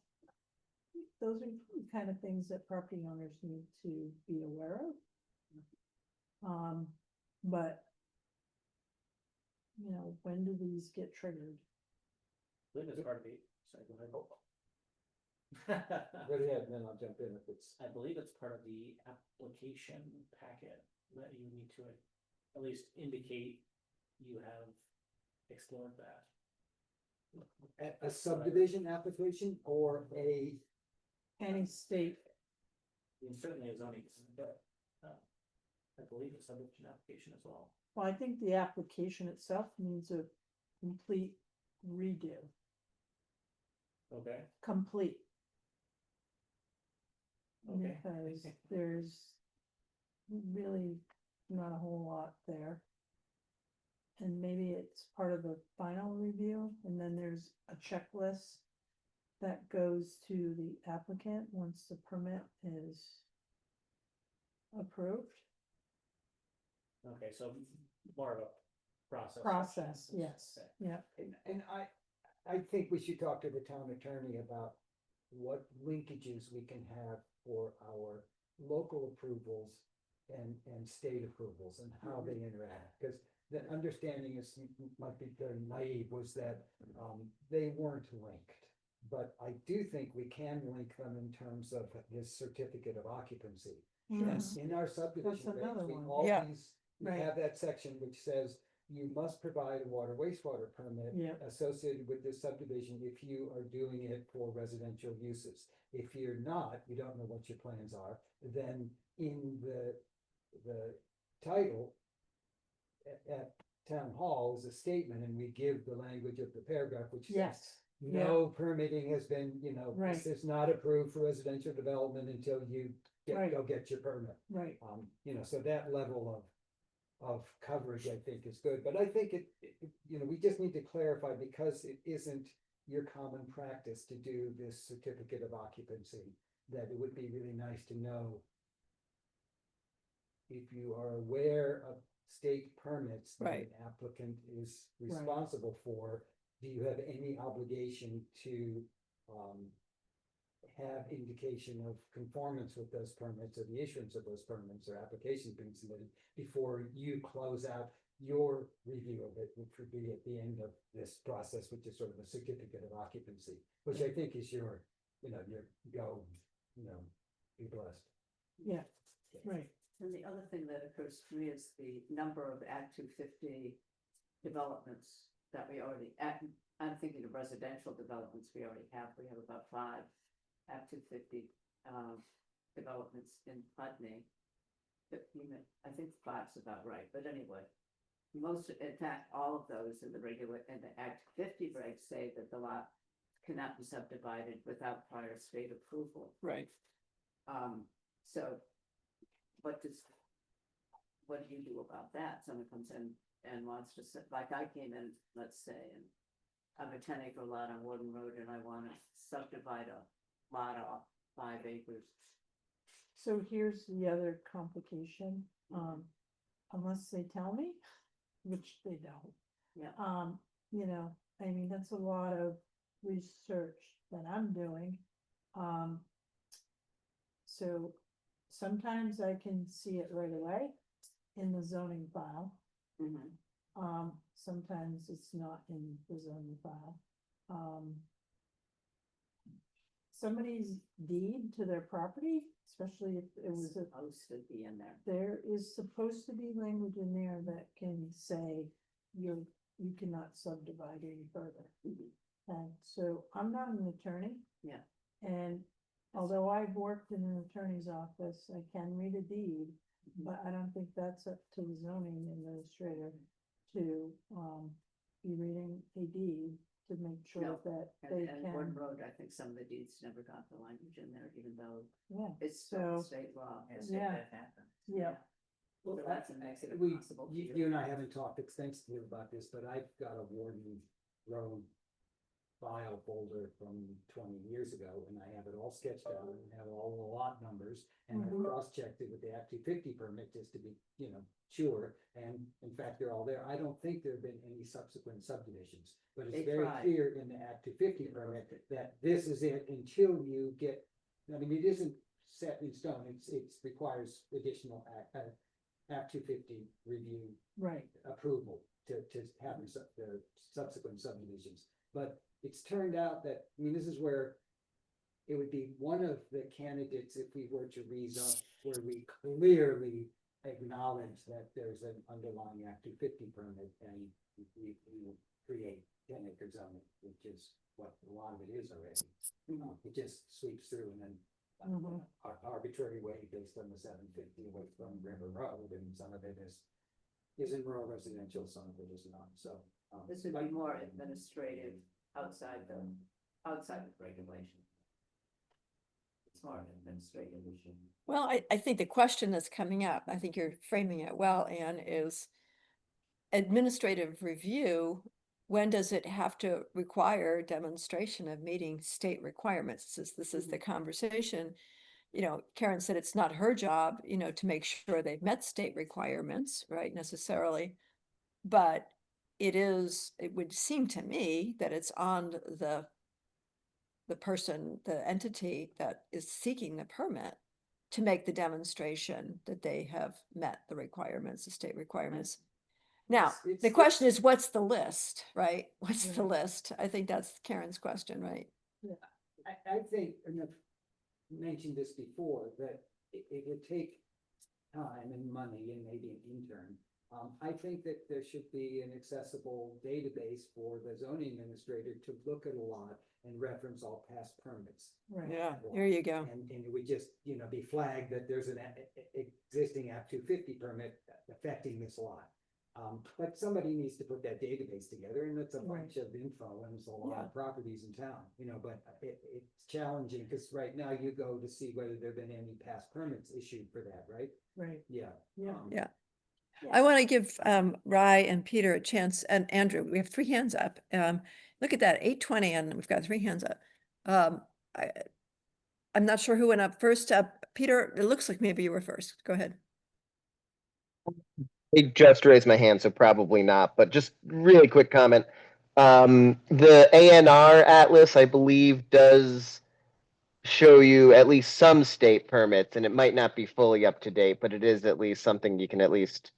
Those are the kind of things that property owners need to be aware of. But, you know, when do these get triggered? I believe it's part of the, sorry, go ahead. Go ahead, and then I'll jump in if it's. I believe it's part of the application packet that you need to at least indicate you have explored that. A subdivision application or a, Any state, I mean, certainly a zoning, but I believe a subdivision application as well. well, I think the application itself needs a complete redo, Okay. complete. Okay. Because there's really not a whole lot there. And maybe it's part of the final review, and then there's a checklist that goes to the applicant once the permit is approved. Okay, so more of a process. Process, section. yes, Okay. yeah. and I think we should talk to the town attorney about what linkages we can have for our local approvals and state approvals and how they interact. Because the understanding is, might be very naive, was that they weren't linked. But I do think we can link them in terms of this certificate of occupancy. Yes. In our subdivision That's another regs, we one. Yeah. always, we Right. have that section which says you must provide a water wastewater permit Yeah. associated with this subdivision if you are doing it for residential uses. If you're not, you don't know what your plans are, then in the title at town hall is a statement, and we give the language of the paragraph, which says Yes, yeah. no permitting has been, Right. this is not approved for residential development until you Right. go get your permit. right. So that level of coverage, I think, is good, but I think we just need to clarify, because it isn't your common practice to do this certificate of occupancy, that it would be really nice to know if you are aware of state permits that Right. an applicant is responsible for, do you have any obligation to, have indication of conformance with those permits or the issuance of those permits or applications being submitted before you close out your review of it, which would be at the end of this process, which is sort of a certificate of occupancy, which I think is your go, be blessed. Yeah, right. And the other thing that occurs to me is the number of Act 250 developments that we already, I'm thinking of residential developments we already have. We have about 5 Act 250 developments in Putney. I think 5's about right, but anyway, in fact, all of those in the Act 50 regs say that the lot cannot be subdivided without prior state approval. Right. So what do you do about that? Someone comes in and wants to, like I came in, let's say, and I'm a 10-acre lot on Warden Road, and I want to subdivide a lot off 5 acres. So here's the other complication, unless they tell me, which they don't. Yeah. You know, I mean, that's a lot of research that I'm doing. So sometimes I can see it right away in the zoning file. Mhm. Sometimes it's not in the zoning file. Somebody's deed to their property, especially if it was a, Supposed to be in there. there is supposed to be language in there that can say you cannot subdivide any further. And so I'm not an attorney. Yeah. And although I've worked in an attorney's office, I can read a deed, but I don't think that's up to the zoning administrator to be reading a deed to make sure No, that And, they and can. Warden Road, I think some of the deeds never got the language in there, even though Yeah, it's so, still state law. Yes, Yeah. that happened. yeah, So that's what makes it We, impossible. you and I haven't talked extensively about this, but I've got a Warden Road file folder from 20 years ago, and I have it all sketched out and have all the lot numbers, and I Mhm. cross-checked it with the Act 250 permit just to be, sure, and in fact, they're all there. I don't think there have been any subsequent subdivisions, but They it's very tried. clear in the Act 250 permit that this is it until you get, I mean, it isn't set in stone, it requires additional Act 250 review right. approval to have the subsequent subdivisions. But it's turned out that, I mean, this is where it would be one of the candidates if we were to rezone, where we clearly acknowledge that there's an underlying Act 250 permit and we create 10-acre zoning, which is what a lot of it is already. It just sweeps through and then arbitrary way based on the 750 away from River Road, and some of it is in rural residential, some of it is not, so. This would be more administrative outside the regulation. It's more an administrative issue. Well, I think the question that's coming up, I think you're framing it well, Anne, is administrative review. When does it have to require demonstration of meeting state requirements? This is the conversation. Karen said it's not her job, to make sure they've met state requirements, right, necessarily. But it would seem to me that it's on the person, the entity that is seeking the permit to make the demonstration that they have met the requirements, the state requirements. Now, the question is, what's the list, right? What's the list? I think that's Karen's question, right? I think, and I've mentioned this before, that it would take time and money and maybe an intern. I think that there should be an accessible database for the zoning administrator to look at a lot and reference all past permits. Right. Yeah, there you go. And it would just, be flagged that there's an existing Act 250 permit affecting this lot. But somebody needs to put that database together, and it's a bunch of info, and there's a lot of properties in town, but it's challenging, because right now you go to see whether there've been any past permits issued for that, right? Right. Yeah. Yeah. Yeah. I want to give Rye and Peter a chance, and Andrew, we have 3 hands up. Look at that, 8:20, and we've got 3 hands up. I'm not sure who went up first. Peter, it looks like maybe you were first. Go ahead. I just raised my hand, so probably not, but just really quick comment. The ANR Atlas, I believe, does show you at least some state permits, and it might not be fully up to date, but it is at least something you can at least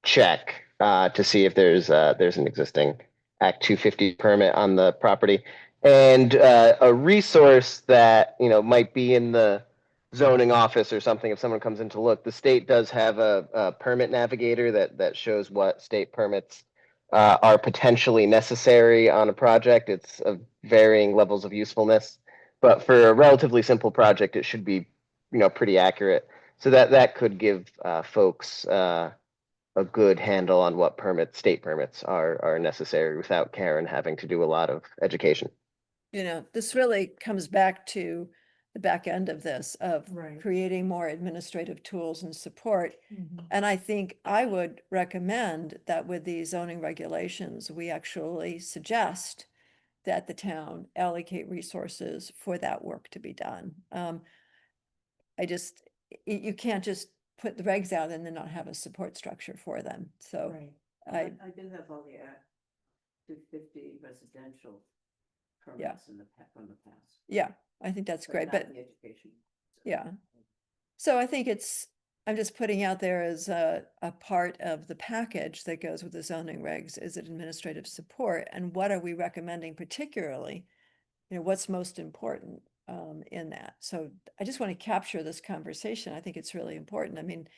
check to see if there's an existing Act 250 permit on the property. And a resource that might be in the zoning office or something, if someone comes in to look, the state does have a permit navigator that shows what state permits are potentially necessary on a project. It's of varying levels of usefulness, but for a relatively simple project, it should be pretty accurate. So that could give folks a good handle on what state permits are necessary without Karen having to do a lot of education. This really comes back to the back end of this, of Right. creating more administrative tools and support. Mhm. And I think I would recommend that with the zoning regulations, we actually suggest that the town allocate resources for that work to be done. you can't just put the regs out and then not have a support structure for them, so. Right. I did have all the 250 residential Yeah. permits in from the past. Yeah, I think that's great, not but the education. yeah. So I think I'm just putting out there as a part of the package that goes with the zoning regs, is it administrative support? And what are we recommending particularly? You know, what's most important in that? So I just want to capture this conversation. I think it's really important. I mean,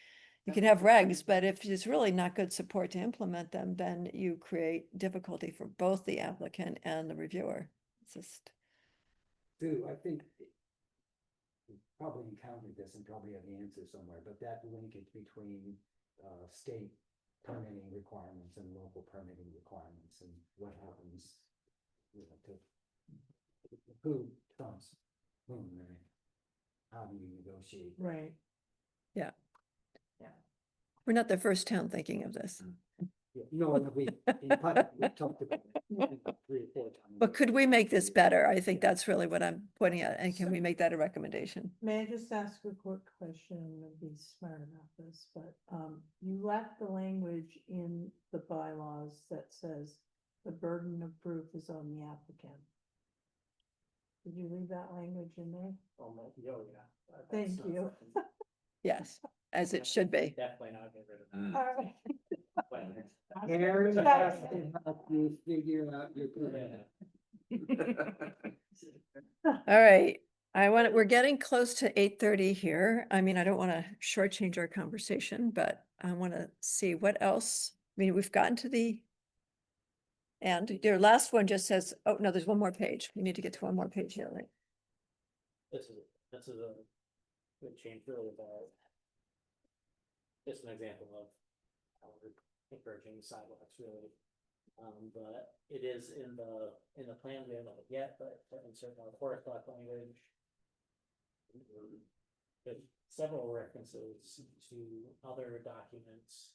you can have regs, but if there's really not good support to implement them, then you create difficulty for both the applicant and the reviewer. It's just, Sue, I think you probably encountered this and probably have the answer somewhere, but that linkage between state permitting requirements and local permitting requirements and what happens, you know, to who trumps whom, and how do you negotiate? Right. we're not the first town thinking of this. Yeah, no, we talked about it 3 or 4 times. But could we make this better? I think that's really what I'm pointing at. And can we make that a recommendation? May I just ask a quick question and be smart about this, but you left the language in the bylaws that says the burden of proof is on the applicant. Did you leave that language in there? Yeah. Thank you. Yes, as it should be. Definitely not get rid of All right. that. Aaron has to help you figure out your plan. All right. We're getting close to 8:30 here. I mean, I don't want to shortchange our conversation, but I want to see what else. I mean, we've gotten to the end. Your last one just says, oh, no, there's one more page. We need to get to one more page here, right? This is a good change really about. Just an example of how we're encouraging sidewalks really. But it is in the plan, we haven't looked yet, but to insert our forest block language. There's several references to other documents.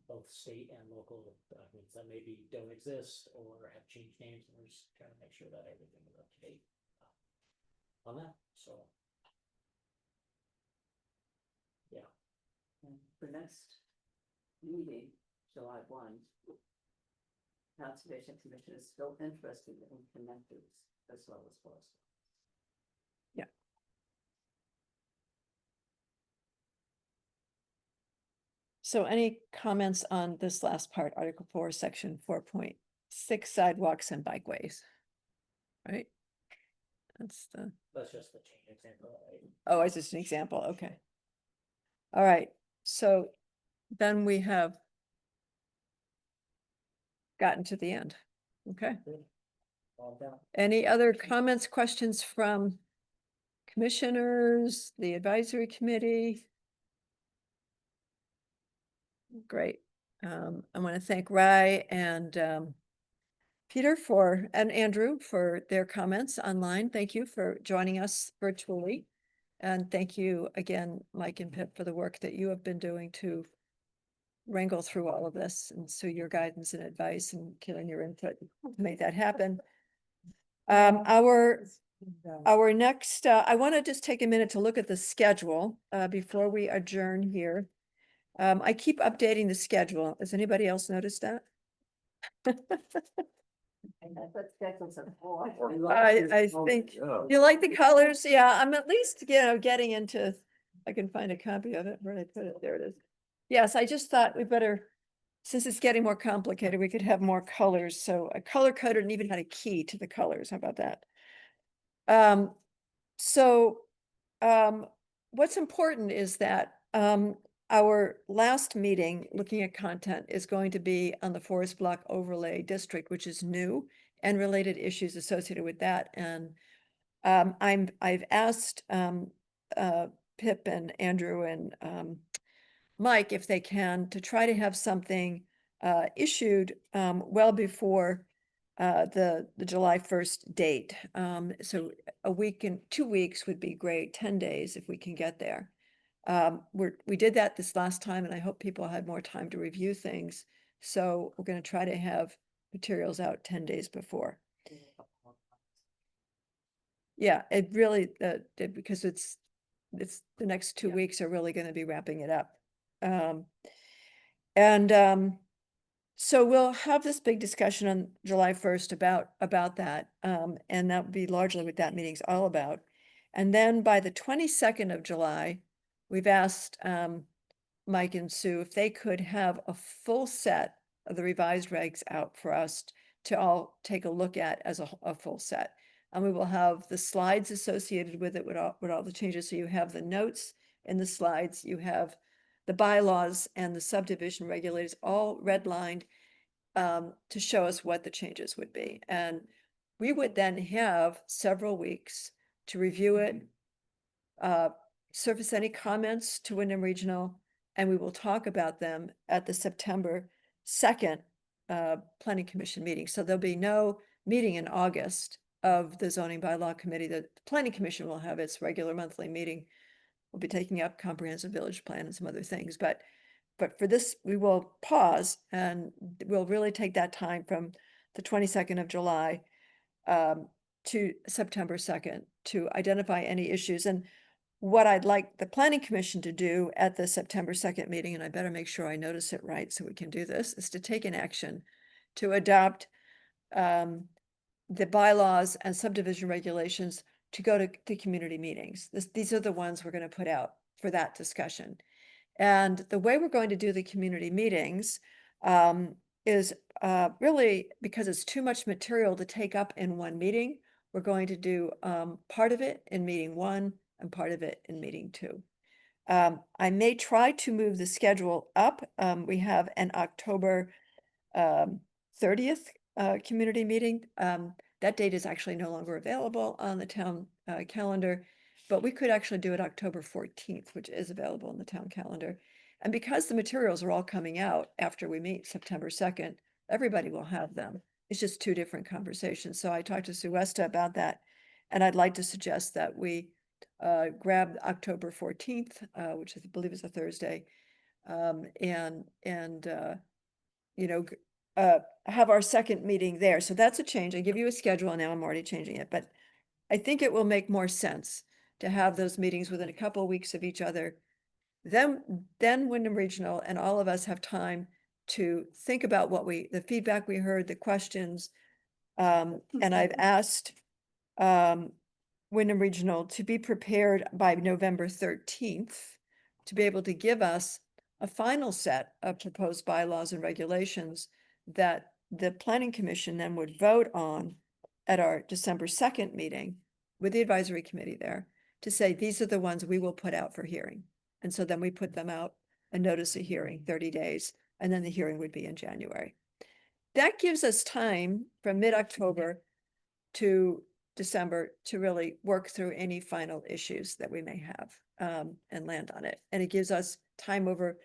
Both state and local documents that maybe don't exist or have changed names, and we're just trying to make sure that everything is up to date on that, so. Yeah. And the next meeting, July 1, Conservation Commission is still interested in connectors as well as forest. So any comments on this last part, Article 4, Section 4.6 sidewalks and bikeways? Right? That's Just the change example, right? oh, it's just an example. Okay. All right. So then we have gotten to the end. Okay. All done. Any other comments, questions from commissioners, the advisory committee? Great. I want to thank Rai and Peter and Andrew for their comments online. Thank you for joining us virtually. And thank you again, Mike and Pip, for the work that you have been doing to wrangle through all of this. And so your guidance and advice and killing your input to make that happen. Our next, I want to just take a minute to look at the schedule before we adjourn here. I keep updating the schedule. Has anybody else noticed that? I think you like the colors. Yeah, I'm at least, getting into, I can find a copy of it. Where did I put it? There it is. Yes, I just thought we better, since it's getting more complicated, we could have more colors. So I color coded and even had a key to the colors. How about that? What's important is that our last meeting looking at content is going to be on the Forest Block Overlay District, which is new, and related issues associated with that. And I've asked Pip and Andrew and Mike if they can to try to have something issued well before the July 1st date. So a week and 2 weeks would be great, 10 days if we can get there. We did that this last time and I hope people had more time to review things. So we're going to try to have materials out 10 days before. Yeah, it really, because it's, the next 2 Yeah. weeks are really gonna be wrapping it up. And so we'll have this big discussion on July 1st about that. And that will be largely what that meeting's all about. And then by the 22nd of July, we've asked Mike and Sue if they could have a full set of the revised regs out for us to all take a look at as a full set. And we will have the slides associated with it with all the changes. So you have the notes in the slides, you have the bylaws and the subdivision regulators all redlined to show us what the changes would be. And we would then have several weeks to review it, surface any comments to Wyndham Regional, and we will talk about them at the September 2nd Planning Commission meeting. So there'll be no meeting in August of the zoning bylaw committee. The Planning Commission will have its regular monthly meeting. We'll be taking up comprehensive village plan and some other things, but for this, we will pause and we'll really take that time from the 22nd of July to September 2nd to identify any issues. And what I'd like the Planning Commission to do at the September 2nd meeting, and I better make sure I notice it right so we can do this, is to take an action to adopt the bylaws and subdivision regulations to go to the community meetings. These are the ones we're going to put out for that discussion. And the way we're going to do the community meetings is really, because it's too much material to take up in one meeting, we're going to do part of it in meeting 1 and part of it in meeting 2. I may try to move the schedule up. We have an October 30th community meeting. That date is actually no longer available on the town calendar, but we could actually do it October 14th, which is available in the town calendar. And because the materials are all coming out after we meet September 2nd, everybody will have them. It's just 2 different conversations. So I talked to Sue Westa about that, and I'd like to suggest that we grab October 14th, which I believe is a Thursday, have our second meeting there. So that's a change. I give you a schedule and now I'm already changing it, but I think it will make more sense to have those meetings within a couple of weeks of each other. Then Wyndham Regional and all of us have time to think about the feedback we heard, the questions. And I've asked Wyndham Regional to be prepared by November 13th to be able to give us a final set of proposed bylaws and regulations that the Planning Commission then would vote on at our December 2nd meeting with the advisory committee there to say, these are the ones we will put out for hearing. And so then we put them out and notice a hearing, 30 days, and then the hearing would be in January. That gives us time from mid-October to December to really work through any final issues that we may have and land on it. And it gives us time over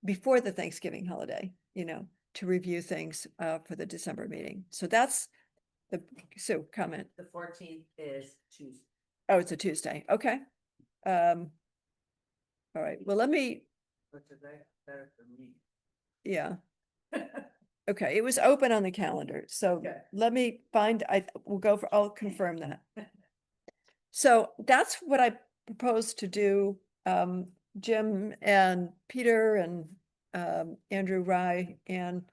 before the Thanksgiving holiday, to review things for the December meeting. So that's so comment. The 14th is Tuesday. Oh, it's a Tuesday. Okay. All right. Well, let me, Which is better for me. yeah. Okay. It was open on the calendar. So Okay. let me I'll confirm that. So that's what I propose to do. Jim and Peter and Andrew Rye, and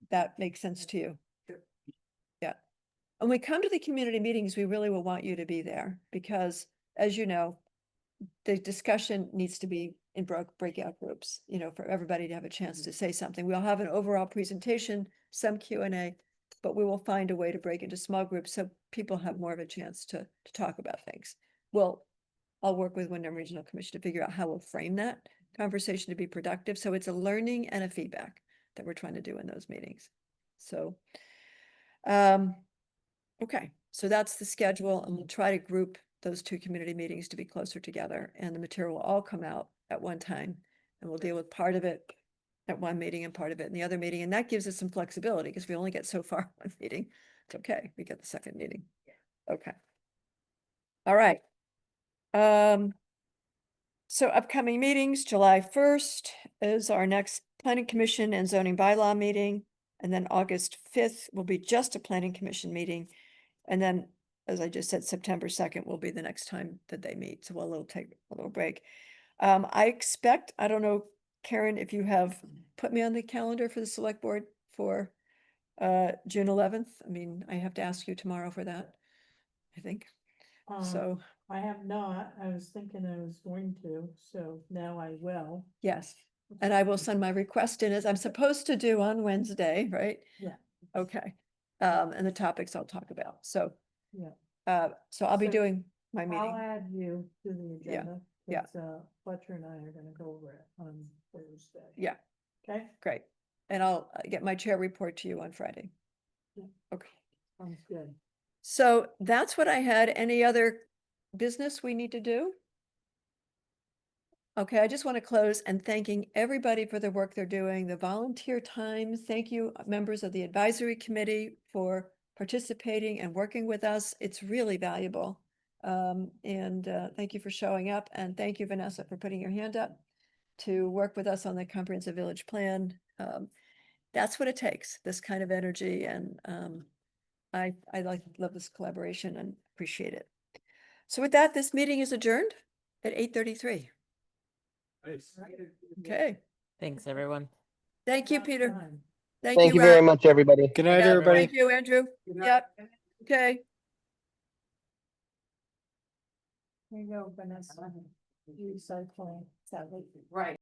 that makes sense to you. Sure. Yeah. When we come to the community meetings, we really will want you to be there because, as you know, the discussion needs to be in breakout groups, for everybody to have a chance to say something. We'll have an overall presentation, some Q&A, but we will find a way to break into small groups so people have more of a chance to talk about things. I'll work with Wyndham Regional Commission to figure out how we'll frame that conversation to be productive. So it's a learning and a feedback that we're trying to do in those meetings. So, okay, so that's the schedule, and we'll try to group those 2 community meetings to be closer together, and the material will all come out at one time, and we'll deal with part of it at one meeting and part of it in the other meeting. And that gives us some flexibility because we only get so far one meeting. It's okay. We get the second meeting. Okay. All right. So upcoming meetings, July 1st is our next Planning Commission and Zoning Bylaw meeting. And then August 5th will be just a Planning Commission meeting. And then as I just said, September 2nd will be the next time that they meet. So we'll take a little break. I expect, I don't know, Karen, if you have put me on the calendar for the select board for June 11th. I mean, I have to ask you tomorrow for that, I think. So, I have not, I was thinking I was going to, so now I will. yes. And I will send my request in as I'm supposed to do on Wednesday, right? Yeah. Okay. And the topics I'll talk about. So, Yeah. so I'll be So doing my I'll meeting. add you to the Yeah, agenda. yeah. 'Cause, Fletcher and I are gonna go over it on Thursday. Yeah, Okay? great. And I'll get my chair report to you on Friday. Yeah. Okay. Sounds good. So that's what I had. Any other business we need to do? Okay, I just want to close and thanking everybody for the work they're doing, the volunteer time. Thank you, members of the advisory committee, for participating and working with us. It's really valuable. And thank you for showing up, and thank you, Vanessa, for putting your hand up to work with us on the comprehensive village plan. That's what it takes, this kind of energy, and I love this collaboration and appreciate it. So with that, this meeting is adjourned at 8:33. Nice. Okay, Thanks, everyone. thank you, About Peter. time. Thank you Rob. very much, everybody. Good night, Yeah, everybody. Thank you, Andrew. Yep, okay. Here you go, Vanessa. Recycling. Right.